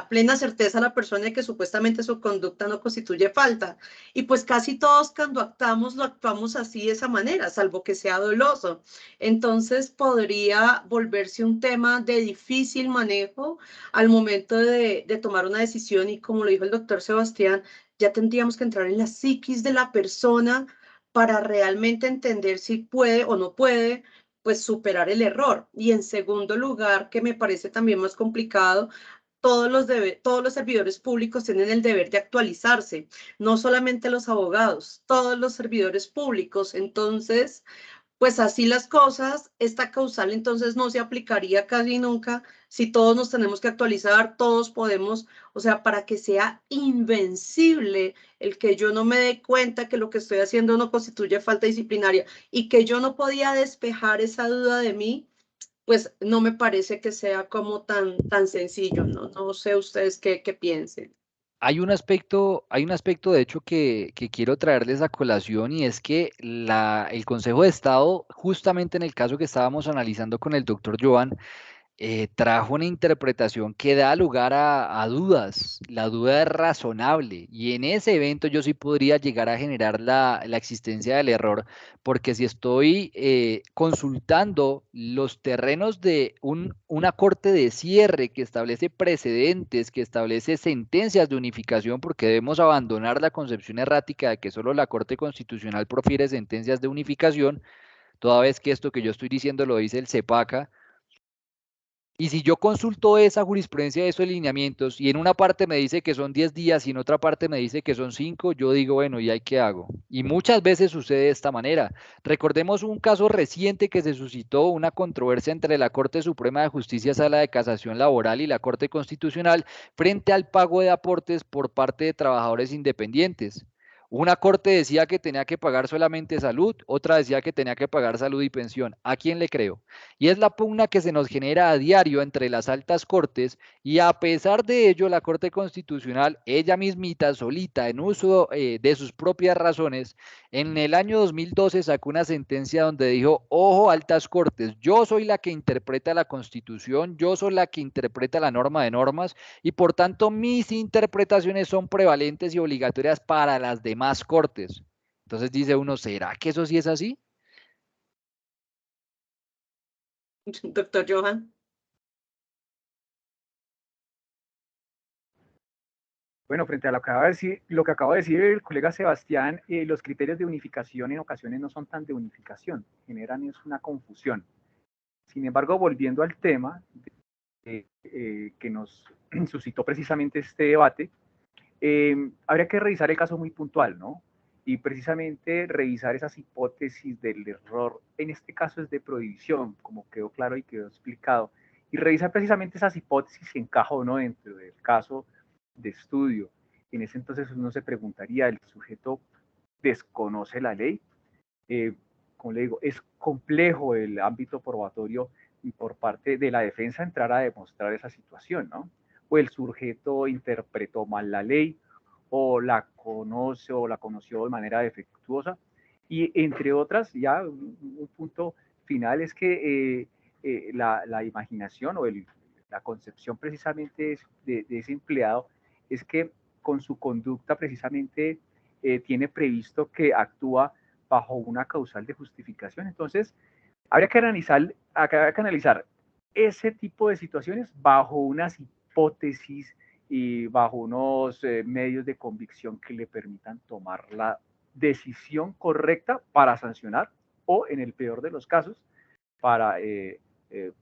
plena certeza de la persona de que supuestamente su conducta no constituye falta. Y pues casi todos cuando actuamos, lo actuamos así de esa manera, salvo que sea doloso. Entonces podría volverse un tema de difícil manejo al momento de tomar una decisión, y como lo dijo el doctor Sebastián, ya tendríamos que entrar en la psiquis de la persona para realmente entender si puede o no puede pues superar el error. Y en segundo lugar, que me parece también más complicado, todos los servidores públicos tienen el deber de actualizarse, no solamente los abogados, todos los servidores públicos. Entonces, pues así las cosas, esta causal entonces no se aplicaría casi nunca si todos nos tenemos que actualizar, todos podemos, o sea, para que sea invencible el que yo no me dé cuenta que lo que estoy haciendo no constituye falta disciplinaria y que yo no podía despejar esa duda de mí, pues no me parece que sea como tan sencillo, ¿no? No sé ustedes qué piensen. Hay un aspecto de hecho que quiero traerles a colación, y es que el Consejo de Estado, justamente en el caso que estábamos analizando con el doctor Johan, trajo una interpretación que da lugar a dudas. La duda es razonable y en ese evento yo sí podría llegar a generar la existencia del error, porque si estoy consultando los terrenos de una corte de cierre que establece precedentes, que establece sentencias de unificación, porque debemos abandonar la concepción errática de que solo la Corte Constitucional profiere sentencias de unificación, toda vez que esto que yo estoy diciendo lo dice el CEPACA. Y si yo consulto esa jurisprudencia de esos lineamientos y en una parte me dice que son 10 días y en otra parte me dice que son 5, yo digo, bueno, ¿y ahí qué hago? Y muchas veces sucede de esta manera. Recordemos un caso reciente que se suscitó, una controversia entre la Corte Suprema de Justicia, Sala de Casación Laboral y la Corte Constitucional frente al pago de aportes por parte de trabajadores independientes. Una corte decía que tenía que pagar solamente salud, otra decía que tenía que pagar salud y pensión. ¿A quién le creo? Y es la pugna que se nos genera a diario entre las altas cortes y a pesar de ello la Corte Constitucional, ella mismita, solita, en uso de sus propias razones, en el año 2012 sacó una sentencia donde dijo, ojo altas cortes, yo soy la que interpreta la Constitución, yo soy la que interpreta la norma de normas y por tanto mis interpretaciones son prevalentes y obligatorias para las demás cortes. Entonces dice uno, ¿será que eso sí es así? Doctor Johan. Bueno, frente a lo que acaba de decir el colega Sebastián, los criterios de unificación en ocasiones no son tan de unificación, generan es una confusión. Sin embargo, volviendo al tema que nos suscitó precisamente este debate, habría que revisar el caso muy puntual, ¿no? Y precisamente revisar esas hipótesis del error, en este caso es de prohibición, como quedó claro y quedó explicado, y revisar precisamente esas hipótesis si encaja o no dentro del caso de estudio. En ese entonces uno se preguntaría, ¿el sujeto desconoce la ley? Como le digo, es complejo el ámbito probatorio y por parte de la defensa entrar a demostrar esa situación, ¿no? O el sujeto interpretó mal la ley, o la conoce o la conoció de manera defectuosa. Y entre otras, ya un punto final es que la imaginación o la concepción precisamente de ese empleado es que con su conducta precisamente tiene previsto que actúa bajo una causal de justificación. Entonces, habría que analizar ese tipo de situaciones bajo unas hipótesis y bajo unos medios de convicción que le permitan tomar la decisión correcta para sancionar o, en el peor de los casos, para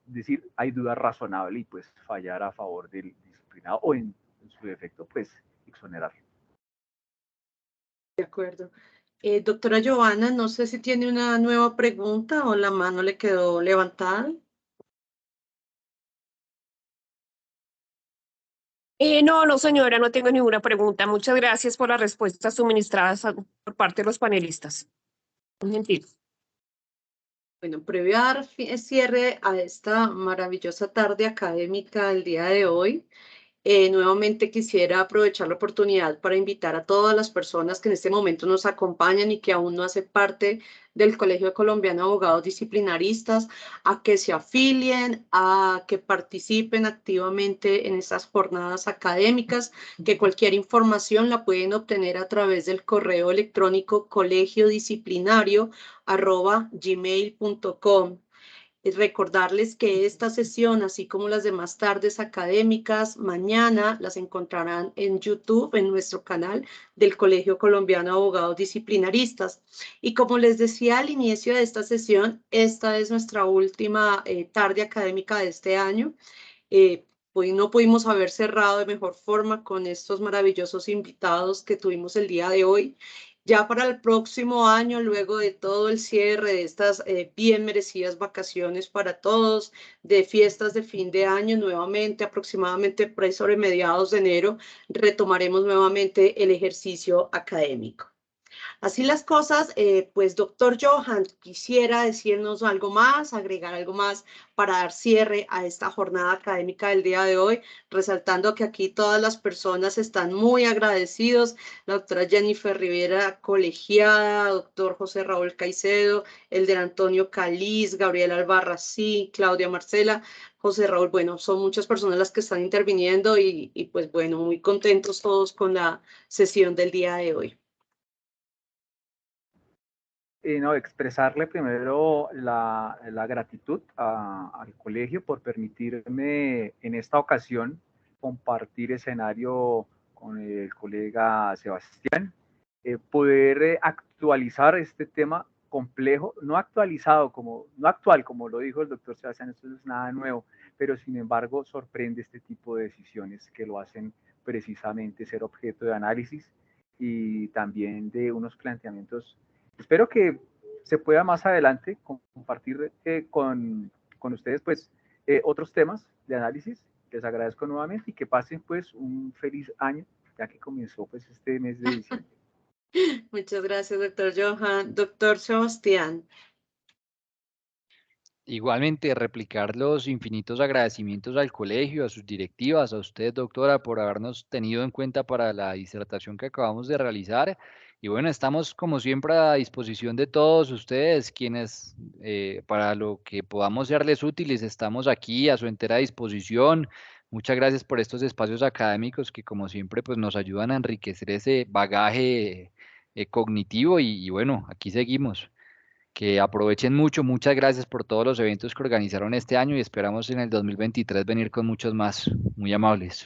decir hay duda razonable y pues fallar a favor del disciplinado o en su defecto pues exonerar. De acuerdo. Doctora Giovanna, no sé si tiene una nueva pregunta o la mano le quedó levantada. No, señora, no tengo ninguna pregunta. Muchas gracias por las respuestas suministradas por parte de los panelistas. Muy gentil. Bueno, previo a dar cierre a esta maravillosa tarde académica el día de hoy, nuevamente quisiera aprovechar la oportunidad para invitar a todas las personas que en este momento nos acompañan y que aún no hacen parte del Colegio Colombiano de Abogados Disciplinaristas a que se afilien, a que participen activamente en estas jornadas académicas, que cualquier información la pueden obtener a través del correo electrónico colegiodisciplinario@gmail.com. Y recordarles que esta sesión, así como las demás tardes académicas, mañana las encontrarán en YouTube, en nuestro canal del Colegio Colombiano de Abogados Disciplinaristas. Y como les decía al inicio de esta sesión, esta es nuestra última tarde académica de este año. Hoy no pudimos haber cerrado de mejor forma con estos maravillosos invitados que tuvimos el día de hoy. Ya para el próximo año, luego de todo el cierre de estas bien merecidas vacaciones para todos, de fiestas de fin de año, nuevamente, aproximadamente sobre mediados de enero, retomaremos nuevamente el ejercicio académico. Así las cosas, pues doctor Johan, quisiera decirnos algo más, agregar algo más para dar cierre a esta jornada académica del día de hoy, resaltando que aquí todas las personas están muy agradecidos, la doctora Jennifer Rivera, colegiada, doctor José Raúl Caicedo, Elder Antonio Caliz, Gabriela Albarracín, Claudia Marcela, José Raúl. Bueno, son muchas personas las que están interviniendo y pues bueno, muy contentos todos con la sesión del día de hoy. No, expresarle primero la gratitud al colegio por permitirme en esta ocasión compartir escenario con el colega Sebastián, poder actualizar este tema complejo, no actual como lo dijo el doctor Sebastián, esto no es nada nuevo, pero sin embargo sorprende este tipo de decisiones que lo hacen precisamente ser objeto de análisis y también de unos planteamientos. Espero que se pueda más adelante compartir con ustedes pues otros temas de análisis. Les agradezco nuevamente y que pasen pues un feliz año, ya que comenzó pues este mes de diciembre. Muchas gracias, doctor Johan. Doctor Sebastián. Igualmente, replicar los infinitos agradecimientos al colegio, a sus directivas, a usted, doctora, por habernos tenido en cuenta para la disertación que acabamos de realizar. Y bueno, estamos como siempre a disposición de todos ustedes, quienes para lo que podamos serles útiles, estamos aquí a su entera disposición. Muchas gracias por estos espacios académicos que como siempre pues nos ayudan a enriquecer ese bagaje cognitivo y bueno, aquí seguimos. Que aprovechen mucho. Muchas gracias por todos los eventos que organizaron este año y esperamos en el 2023 venir con muchos más. Muy amables.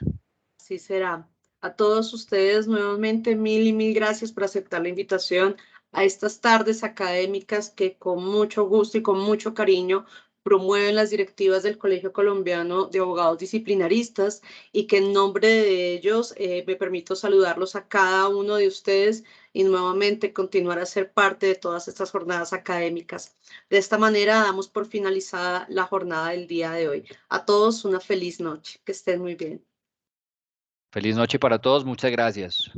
Así será. A todos ustedes nuevamente mil y mil gracias por aceptar la invitación a estas tardes académicas que con mucho gusto y con mucho cariño promueven las directivas del Colegio Colombiano de Abogados Disciplinaristas y que en nombre de ellos me permito saludarlos a cada uno de ustedes y nuevamente continuar a ser parte de todas estas jornadas académicas. De esta manera damos por finalizada la jornada del día de hoy. A todos una feliz noche. Que estén muy bien. Feliz noche para todos. Muchas gracias.